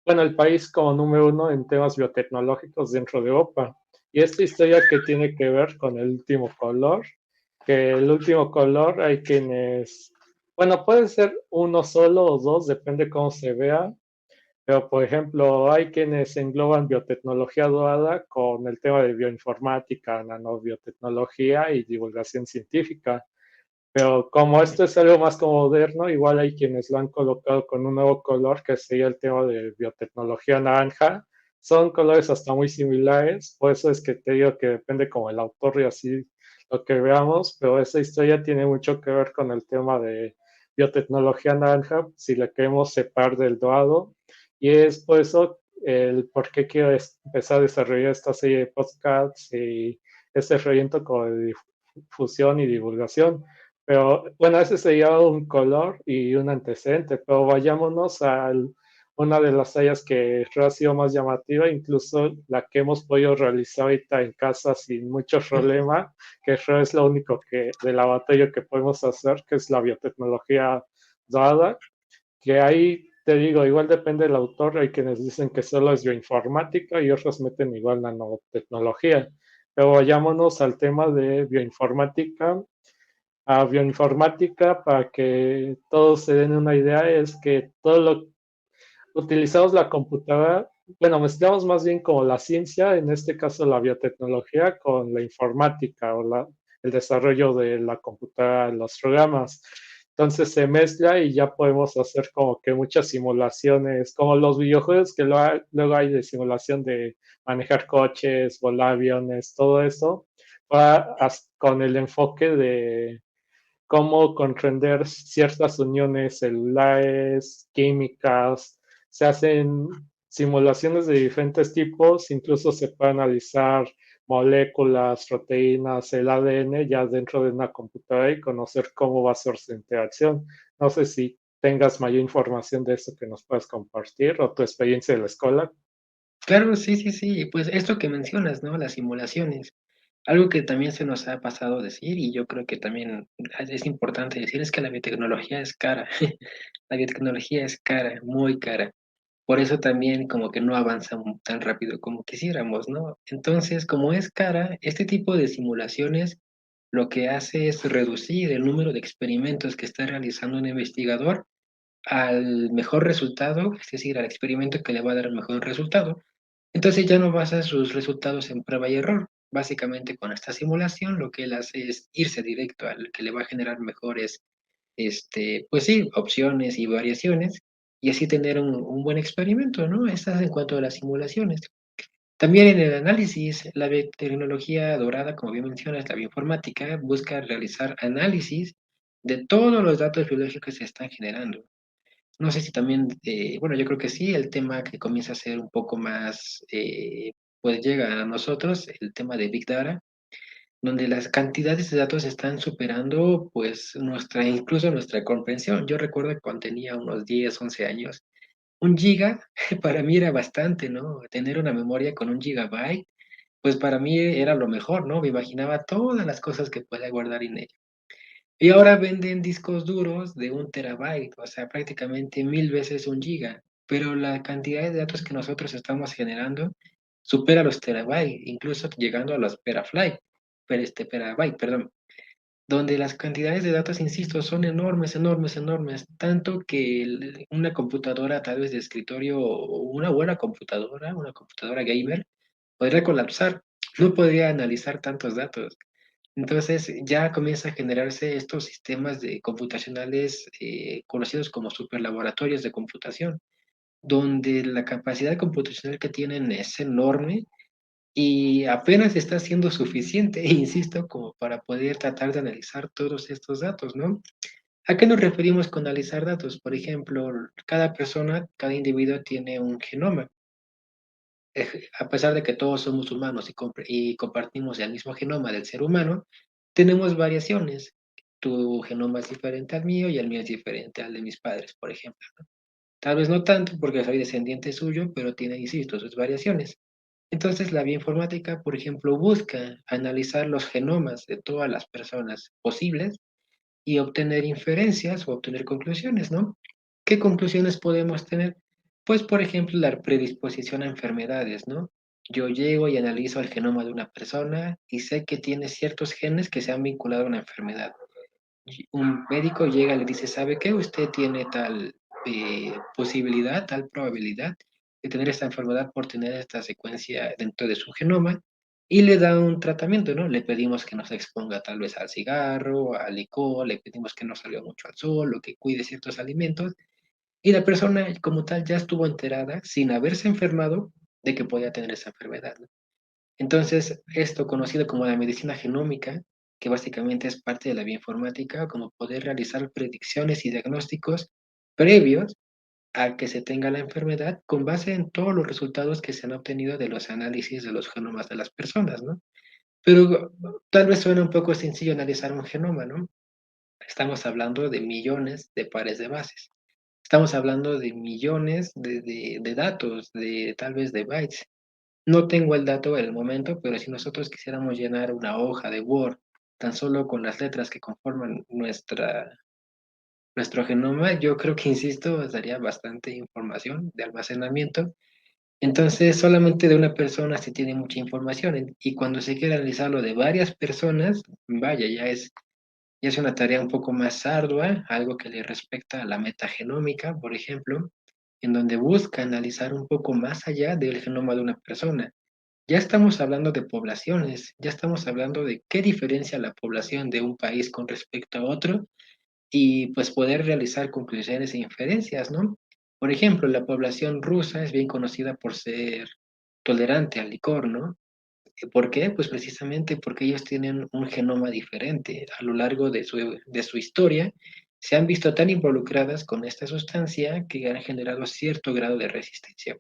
bueno, el país como número uno en temas biotecnológicos dentro de Europa. Y esta historia que tiene que ver con el último color, que el último color hay quienes, bueno, puede ser uno solo o dos, depende cómo se vea, pero por ejemplo, hay quienes engloban biotecnología duada con el tema de bioinformática, nanobiotecnología y divulgación científica. Pero como esto es algo más como moderno, igual hay quienes lo han colocado con un nuevo color que sería el tema de biotecnología naranja. Son colores hasta muy similares, por eso es que te digo que depende como el autor y así lo que veamos, pero esa historia tiene mucho que ver con el tema de biotecnología naranja, si la queremos separar del dorado, y es por eso el por qué quiero empezar a desarrollar esta serie de podcasts y este proyecto como de difusión y divulgación. Pero bueno, ese sería un color y un antecedente, pero vayámonos a una de las tallas que ha sido más llamativa, incluso la que hemos podido realizar ahorita en casa sin mucho problema, que es lo único que de laboratorio que podemos hacer, que es la biotecnología dada, que ahí te digo, igual depende del autor, hay quienes dicen que solo es bioinformática y otros meten igual nanotecnología. pero vayámonos al tema de bioinformática. A bioinformática, para que todos se den una idea, es que todo lo utilizamos la computadora, bueno, mezclamos más bien como la ciencia, en este caso la biotecnología, con la informática o el desarrollo de la computadora, los programas. Entonces se mezcla y ya podemos hacer como que muchas simulaciones, como los videojuegos que luego hay de simulación de manejar coches, volar aviones, todo eso, con el enfoque de cómo comprender ciertas uniones celulares, químicas, se hacen simulaciones de diferentes tipos, incluso se puede analizar moléculas, proteínas, el ADN ya dentro de una computadora y conocer cómo va a ser su interacción. No sé si tengas mayor información de eso que nos puedas compartir o tu experiencia de la escuela. Claro, sí, sí, sí. Pues esto que mencionas, ¿no? Las simulaciones. Algo que también se nos ha pasado decir y yo creo que también es importante decir es que la biotecnología es cara. La biotecnología es cara, muy cara. Por eso también como que no avanza tan rápido como quisiéramos, ¿no? Entonces, como es cara, este tipo de simulaciones lo que hace es reducir el número de experimentos que está realizando un investigador al mejor resultado, es decir, al experimento que le va a dar el mejor resultado. Entonces ya no basa sus resultados en prueba y error. Básicamente con esta simulación lo que él hace es irse directo al que le va a generar mejores, pues sí, opciones y variaciones y así tener un buen experimento, ¿no? Estas es en cuanto a las simulaciones. También en el análisis, la tecnología dorada, como bien mencionas, la bioinformática, busca realizar análisis de todos los datos biológicos que se están generando. No sé si también, bueno, yo creo que sí, el tema que comienza a ser un poco más, pues llega a nosotros, el tema de Big Data, donde las cantidades de datos están superando, pues, incluso nuestra comprensión. Yo recuerdo que cuando tenía unos 10 11 años, un giga para mí era bastante, ¿no? Tener una memoria con un gigabyte, pues para mí era lo mejor, ¿no? Me imaginaba todas las cosas que podía guardar en ella. Y ahora venden discos duros de 1 terabyte, o sea, prácticamente 1000 veces un giga, pero la cantidad de datos que nosotros estamos generando supera los terabytes, incluso llegando a los petaflight, pero perabyte, perdón, donde las cantidades de datos, insisto, son enormes, enormes, enormes, tanto que una computadora tal vez de escritorio o una buena computadora, una computadora gamer, podría colapsar, no podría analizar tantos datos. Entonces ya comienza a generarse estos sistemas de computacionales conocidos como superlaboratorios de computación, donde la capacidad computacional que tienen es enorme y apenas está siendo suficiente, insisto, como para poder tratar de analizar todos estos datos, ¿no? ¿A qué nos referimos con analizar datos? Por ejemplo, cada persona, cada individuo tiene un genoma. A pesar de que todos somos humanos y compartimos el mismo genoma del ser humano, tenemos variaciones. Tu genoma es diferente al mío y el mío es diferente al de mis padres, por ejemplo. Tal vez no tanto porque soy descendiente suyo, pero tiene, insisto, sus variaciones. Entonces, la bioinformática, por ejemplo, busca analizar los genomas de todas las personas posibles y obtener inferencias o obtener conclusiones, ¿no? ¿Qué conclusiones podemos tener? Pues, por ejemplo, la predisposición a enfermedades, ¿no? Yo llego y analizo el genoma de una persona y sé que tiene ciertos genes que se han vinculado a una enfermedad. Un médico llega y le dice, ¿sabe qué? Usted tiene tal posibilidad, tal probabilidad de tener esta enfermedad por tener esta secuencia dentro de su genoma y le da un tratamiento, ¿no? Le pedimos que no se exponga tal vez al cigarro, al licor, le pedimos que no salga mucho al sol o que cuide ciertos alimentos y la persona como tal ya estuvo enterada sin haberse enfermado de que podía tener esa enfermedad, ¿no? Entonces, esto conocido como la medicina genómica, que básicamente es parte de la bioinformática, como poder realizar predicciones y diagnósticos previos a que se tenga la enfermedad con base en todos los resultados que se han obtenido de los análisis de los genomas de las personas, ¿no? Pero tal vez suena un poco sencillo analizar un genoma, ¿no? Estamos hablando de millones de pares de bases. Estamos hablando de millones de datos, de tal vez de bytes. No tengo el dato en el momento, pero si nosotros quisiéramos llenar una hoja de Word tan solo con las letras que conforman nuestro genoma, yo creo que, insisto, daría bastante información de almacenamiento Entonces, solamente de una persona se tiene mucha información y cuando se quiere analizarlo de varias personas, vaya, ya es una tarea un poco más ardua, algo que le respecta a la metagenómica, por ejemplo, en donde busca analizar un poco más allá del genoma de una persona. Ya estamos hablando de poblaciones, ya estamos hablando de qué diferencia la población de un país con respecto a otro y pues poder realizar conclusiones e inferencias, ¿no? Por ejemplo, la población rusa es bien conocida por ser tolerante al licor, ¿no? ¿Por qué? Pues precisamente porque ellos tienen un genoma diferente. A lo largo de su historia, se han visto tan involucradas con esta sustancia que han generado cierto grado de resistencia.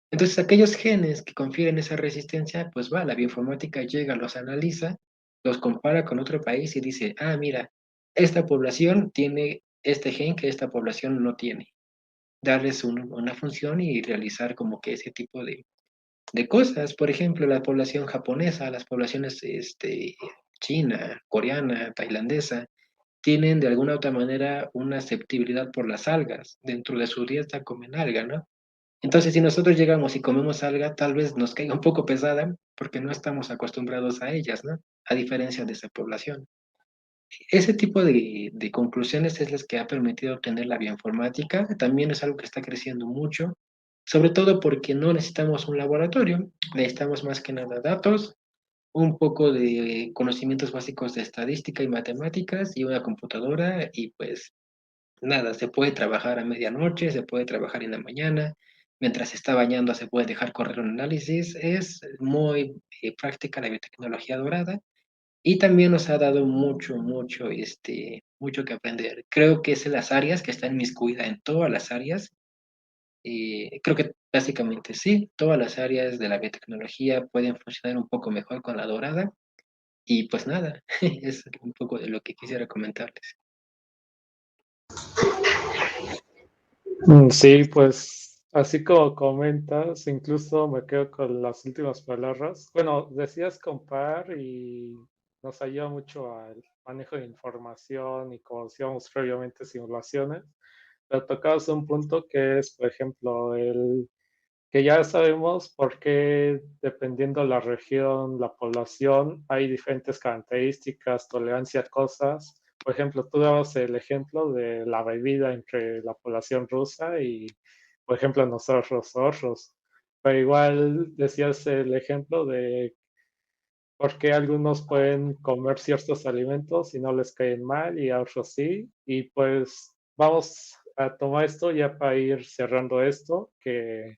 Entonces, aquellos genes que confieren esa resistencia, pues va, la bioinformática llega, los analiza, los compara con otro país y dice, ah, mira, esta población tiene este gen que esta población no tiene. Darles una función y realizar como que ese tipo de cosas. Por ejemplo, la población japonesa, las poblaciones china, coreana, tailandesa, tienen de alguna u otra manera una aceptabilidad por las algas. Dentro de su dieta comen alga, ¿no? Entonces, si nosotros llegamos y comemos alga, tal vez nos caiga un poco pesada porque no estamos acostumbrados a ellas, ¿no? A diferencia de esa población. Ese tipo de conclusiones es las que ha permitido obtener la bioinformática. También es algo que está creciendo mucho, sobre todo porque no necesitamos un laboratorio, necesitamos más que nada datos, un poco de conocimientos básicos de estadística y matemáticas y una computadora y pues nada, se puede trabajar a medianoche, se puede trabajar en la mañana, mientras se está bañando se puede dejar correr un análisis. Es muy práctica la biotecnología dorada y también nos ha dado mucho que aprender. Creo que es en las áreas que están inmiscuida en todas las áreas. Creo que básicamente sí, todas las áreas de la biotecnología pueden funcionar un poco mejor con la dorada. Y pues nada, es un poco de lo que quisiera comentarles. Sí, pues así como comentas, incluso me quedo con las últimas palabras. Bueno, decías compar y nos ayuda mucho al manejo de información y como decíamos previamente simulaciones, pero tocabas un punto que es, por ejemplo, el que ya sabemos por qué dependiendo la región, la población, hay diferentes características, tolerancia a cosas. Por ejemplo, tú dabas el ejemplo de la bebida entre la población rusa y, por ejemplo, nosotros los otros. Pero igual decías el ejemplo de por qué algunos pueden comer ciertos alimentos y no les caen mal y a otros sí. Y pues vamos a tomar esto ya para ir cerrando esto, que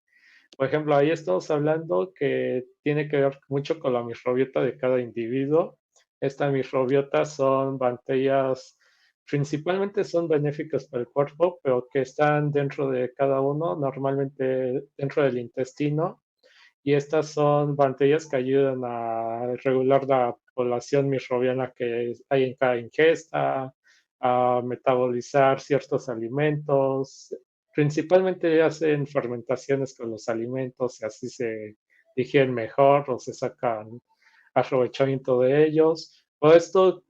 por ejemplo, ahí estamos hablando que tiene que ver mucho con la microbiota de cada individuo. Esta microbiota son bacterias, principalmente son benéficas para el cuerpo, pero que están dentro de cada uno, normalmente dentro del intestino. Y estas son bacterias que ayudan a regular la población microbiana que hay en cada ingesta, a metabolizar ciertos alimentos. Principalmente hacen fermentaciones con los alimentos y así se digieren mejor o se sacan aprovechamiento de ellos. Todo esto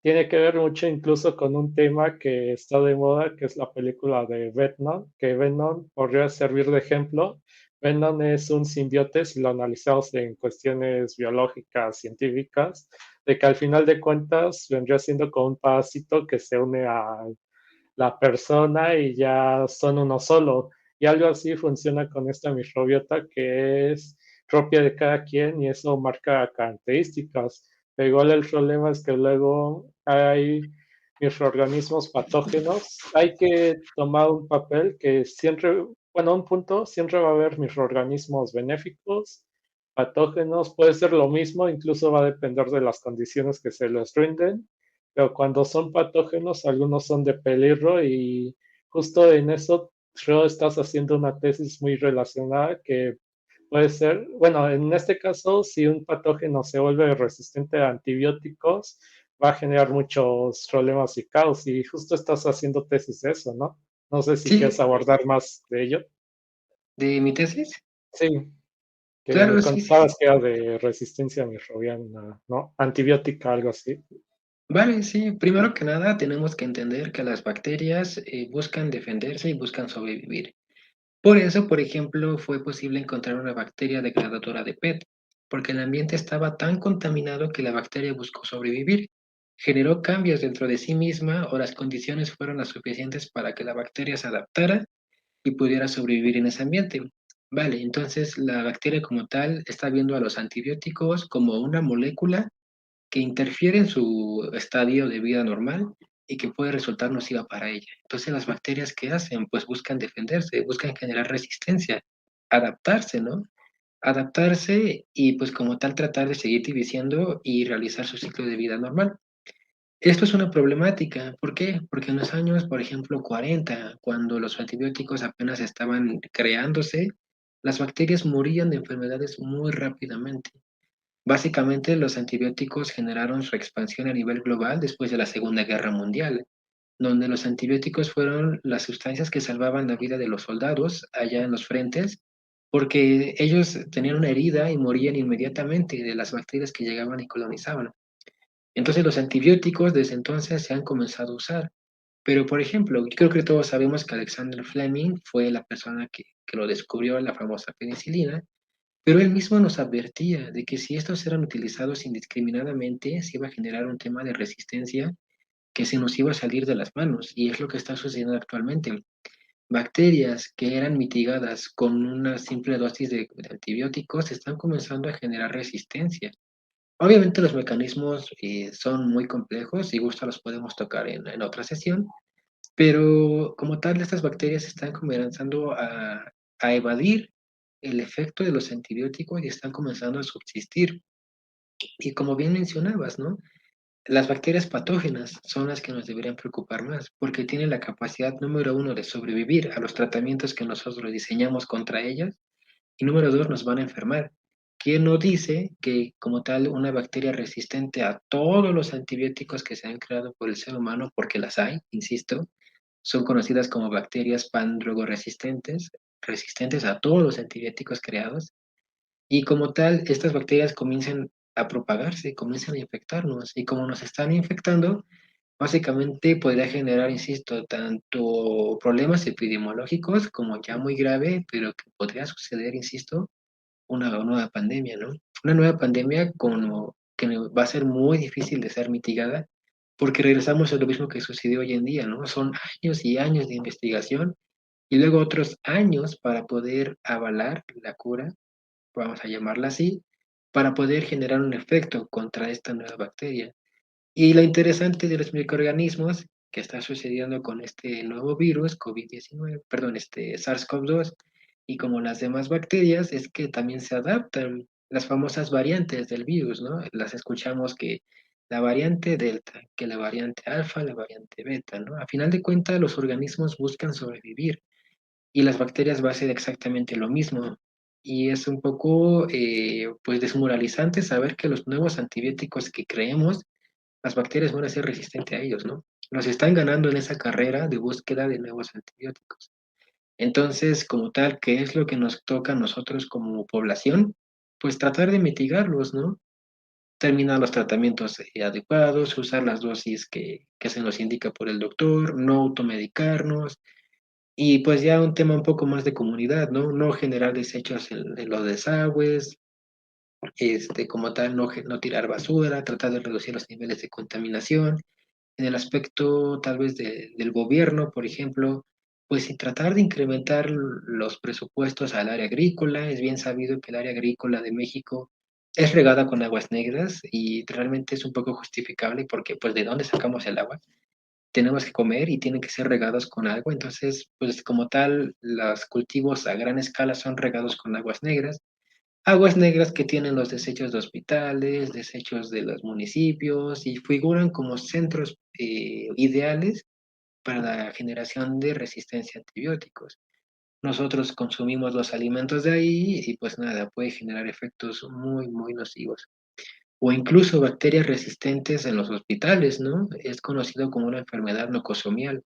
tiene que ver mucho incluso con un tema que está de moda, que es la película de Venom, que Venom podría servir de ejemplo. Venom es un simbionte, si lo analizamos en cuestiones biológicas, científicas, de que al final de cuentas vendría siendo como un parásito que se une a la persona y ya son uno solo. Y algo así funciona con esta microbiota que es propia de cada quien y eso marca características. Pero igual el problema es que luego hay microorganismos patógenos. Hay que tomar un papel que siempre, bueno, un punto, siempre va a haber microorganismos benéficos, patógenos, puede ser lo mismo, incluso va a depender de las condiciones que se les rinden, pero cuando son patógenos, algunos son de peligro y justo en eso creo estás haciendo una tesis muy relacionada que puede ser, bueno, en este caso, si un patógeno se vuelve resistente a antibióticos, va a generar muchos problemas y caos y justo estás haciendo tesis de eso, ¿no? No sé si quieres Sí, abordar más de ello. de mi tesis. Sí, que me Claro, sí, sí. contabas que era de resistencia microbiana, ¿no? Antibiótica, algo así. Vale, sí. Primero que nada, tenemos que entender que las bacterias buscan defenderse y buscan sobrevivir. Por eso, por ejemplo, fue posible encontrar una bacteria degradadora de PET, porque el ambiente estaba tan contaminado que la bacteria buscó sobrevivir. Generó cambios dentro de sí misma o las condiciones fueron las suficientes para que la bacteria se adaptara y pudiera sobrevivir en ese ambiente. Vale, entonces la bacteria como tal está viendo a los antibióticos como una molécula que interfiere en su estadio de vida normal y que puede resultar nociva para ella. Entonces, las bacterias, ¿qué hacen? Pues buscan defenderse, buscan generar resistencia, adaptarse, ¿no? Adaptarse y pues como tal tratar de seguir viviendo y realizar su ciclo de vida normal. Esto es una problemática. ¿Por qué? Porque en los años, por ejemplo, 40, cuando los antibióticos apenas estaban creándose, las bacterias morían de enfermedades muy rápidamente. Básicamente, los antibióticos generaron su expansión a nivel global después de la Segunda Guerra Mundial, donde los antibióticos fueron las sustancias que salvaban la vida de los soldados allá en los frentes, porque ellos tenían una herida y morían inmediatamente de las bacterias que llegaban y colonizaban. Entonces, los antibióticos desde entonces se han comenzado a usar. Pero, por ejemplo, yo creo que todos sabemos que Alexander Fleming fue la persona que lo descubrió, la famosa penicilina, pero él mismo nos advertía de que si estos eran utilizados indiscriminadamente, se iba a generar un tema de resistencia que se nos iba a salir de las manos, y es lo que está sucediendo actualmente. Bacterias que eran mitigadas con una simple dosis de antibióticos están comenzando a generar resistencia. Obviamente los mecanismos son muy complejos, si gusta los podemos tocar en otra sesión, pero como tal, estas bacterias están comenzando a evadir el efecto de los antibióticos y están comenzando a subsistir. Y como bien mencionabas, ¿no? Las bacterias patógenas son las que nos deberían preocupar más, porque tienen la capacidad número uno de sobrevivir a los tratamientos que nosotros diseñamos contra ellas, y número dos, nos van a enfermar. ¿Quién no dice que como tal una bacteria resistente a todos los antibióticos que se han creado por el ser humano, porque las hay, insisto, son conocidas como bacterias pandrogoresistentes, resistentes a todos los antibióticos creados, y como tal, estas bacterias comienzan a propagarse, comienzan a infectarnos, y como nos están infectando, básicamente podría generar, insisto, tanto problemas epidemiológicos como ya muy grave, pero que podría suceder, insisto, una nueva pandemia, ¿no? Una nueva pandemia como que va a ser muy difícil de ser mitigada, porque regresamos a lo mismo que sucedió hoy en día, ¿no? Son años y años de investigación y luego otros años para poder avalar la cura, vamos a llamarla así, para poder generar un efecto contra esta nueva bacteria. Y lo interesante de los microorganismos que está sucediendo con este nuevo virus, COVID-19, perdón, este SARS-CoV-2, y como las demás bacterias, es que también se adaptan las famosas variantes del virus, ¿no? Las escuchamos que la variante delta, que la variante alfa, la variante beta, ¿no? A final de cuentas, los organismos buscan sobrevivir y las bacterias va a ser exactamente lo mismo. Y es un poco, pues, desmoralizante saber que los nuevos antibióticos que creemos las bacterias van a ser resistentes a ellos, ¿no? Nos están ganando en esa carrera de búsqueda de nuevos antibióticos. Entonces, como tal, ¿qué es lo que nos toca a nosotros como población? Pues tratar de mitigarlos, ¿no? Terminar los tratamientos adecuados, usar las dosis que se nos indica por el doctor, no automedicarnos y pues ya un tema un poco más de comunidad, ¿no? No generar desechos en los desagües, como tal, no tirar basura, tratar de reducir los niveles de contaminación en el aspecto tal vez del gobierno, por ejemplo, pues sin tratar de incrementar los presupuestos al área agrícola. Es bien sabido que el área agrícola de México es regada con aguas negras y realmente es un poco justificable porque pues de dónde sacamos el agua. Tenemos que comer y tienen que ser regados con agua. Entonces, pues como tal, los cultivos a gran escala son regados con aguas negras. Aguas negras que tienen los desechos de hospitales, desechos de los municipios y figuran como centros ideales para la generación de resistencia a antibióticos. Nosotros consumimos los alimentos de ahí y pues nada, puede generar efectos muy, muy nocivos. O incluso bacterias resistentes en los hospitales, ¿no? Es conocido como una enfermedad nocosomial.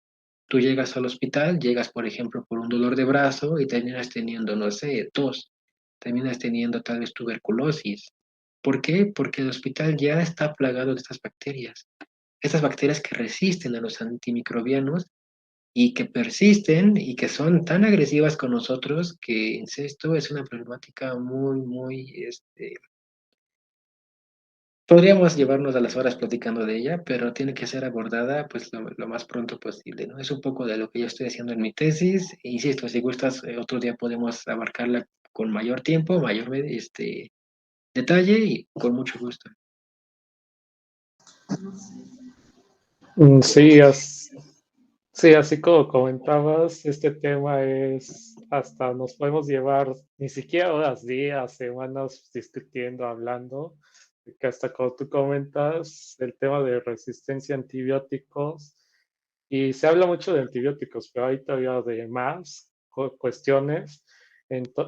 Tú llegas al hospital, llegas, por ejemplo, por un dolor de brazo y terminas teniendo, no sé, tos, terminas teniendo tal vez tuberculosis. ¿Por qué? Porque el hospital ya está plagado de estas bacterias que resisten a los antimicrobianos y que persisten y que son tan agresivas con nosotros que, insisto, es una problemática muy, muy, podríamos llevarnos a las horas platicando de ella, pero tiene que ser abordada pues lo más pronto posible, ¿no? Es un poco de lo que yo estoy haciendo en mi tesis. E insisto, si gustas, otro día podemos abarcarla con mayor tiempo, mayor detalle y con mucho gusto. Sí, sí, así como comentabas, este tema es, hasta nos podemos llevar ni siquiera horas, días, semanas discutiendo, hablando, que hasta como tú comentas, el tema de resistencia a antibióticos, y se habla mucho de antibióticos, pero hay todavía de más cuestiones.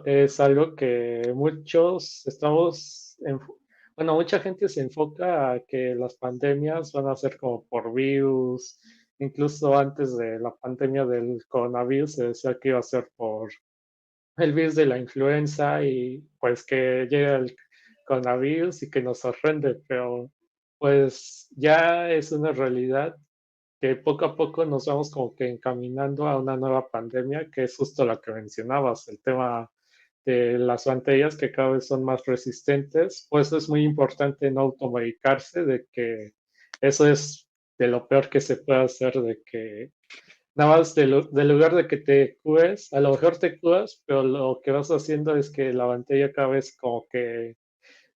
Es algo que muchos estamos, bueno, mucha gente se enfoca a que las pandemias van a ser como por virus. Incluso antes de la pandemia del coronavirus se decía que iba a ser por el virus de la influenza y pues que llega el coronavirus y que nos sorprende, pero pues ya es una realidad que poco a poco nos vamos como que encaminando a una nueva pandemia, que es justo la que mencionabas, el tema de las bacterias que cada vez son más resistentes. Pues es muy importante no automedicarse, de que eso es de lo peor que se puede hacer, de que nada más del lugar de que te cures, a lo mejor te curas, pero lo que vas haciendo es que la bacteria cada vez como que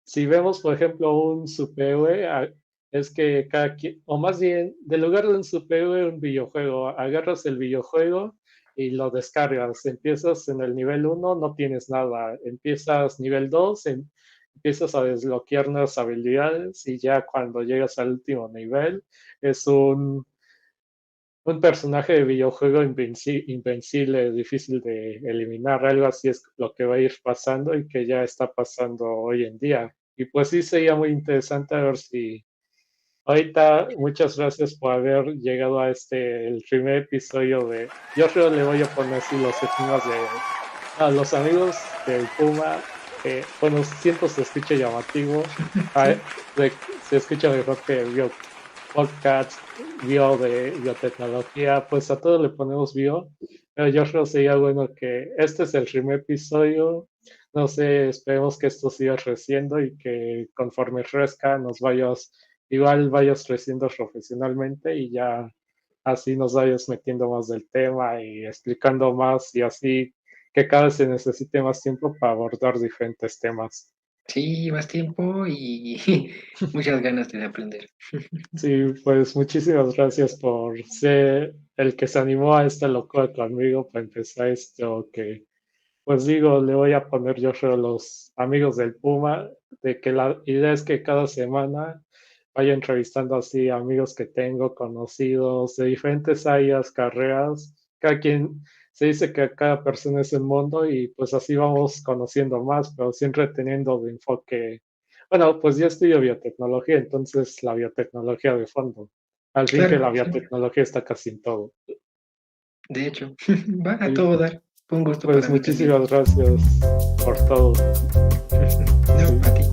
si vemos, por ejemplo, un superhéroe, es que cada quien, o más bien, del lugar de un superhéroe, un videojuego, agarras el videojuego y lo descargas. Empiezas en el nivel uno, no tienes nada. Empiezas nivel 2, empiezas a desbloquear nuevas habilidades y ya cuando llegas al último nivel, es un personaje de videojuego invencible, difícil de eliminar. Algo así es lo que va a ir pasando y que ya está pasando hoy en día. Y pues sí sería muy interesante a ver si ahorita, muchas gracias por haber llegado a el primer episodio de, yo creo le voy a poner así los estigmas de a los amigos del Puma. Bueno, siento se escucha llamativo, se escucha mejor que el podcast, bio de biotecnología, pues a todo le ponemos bio, pero yo creo que sería bueno que este es el primer episodio, no sé, esperemos que esto siga creciendo y que conforme crezca igual vayas creciendo profesionalmente y ya así nos vayas metiendo más del tema y explicando más y así que cada vez se necesite más tiempo para abordar diferentes temas. Sí, más tiempo y muchas ganas de aprender. Sí, pues muchísimas gracias por ser el que se animó a esta locura conmigo para empezar esto que, pues digo, le voy a poner yo creo los amigos del Puma, de que la idea es que cada semana vaya entrevistando así amigos que tengo, conocidos de diferentes áreas, carreras, cada quien se dice que cada persona es un mundo y pues así vamos conociendo más, pero siempre teniendo de enfoque, bueno, pues yo estudio biotecnología, entonces la biotecnología de fondo. Al fin que Claro, la sí. biotecnología está casi en todo. De hecho, va a Sí, todo dar. Fue un gusto pues para mí también. muchísimas gracias por todo. No, Sí. a ti.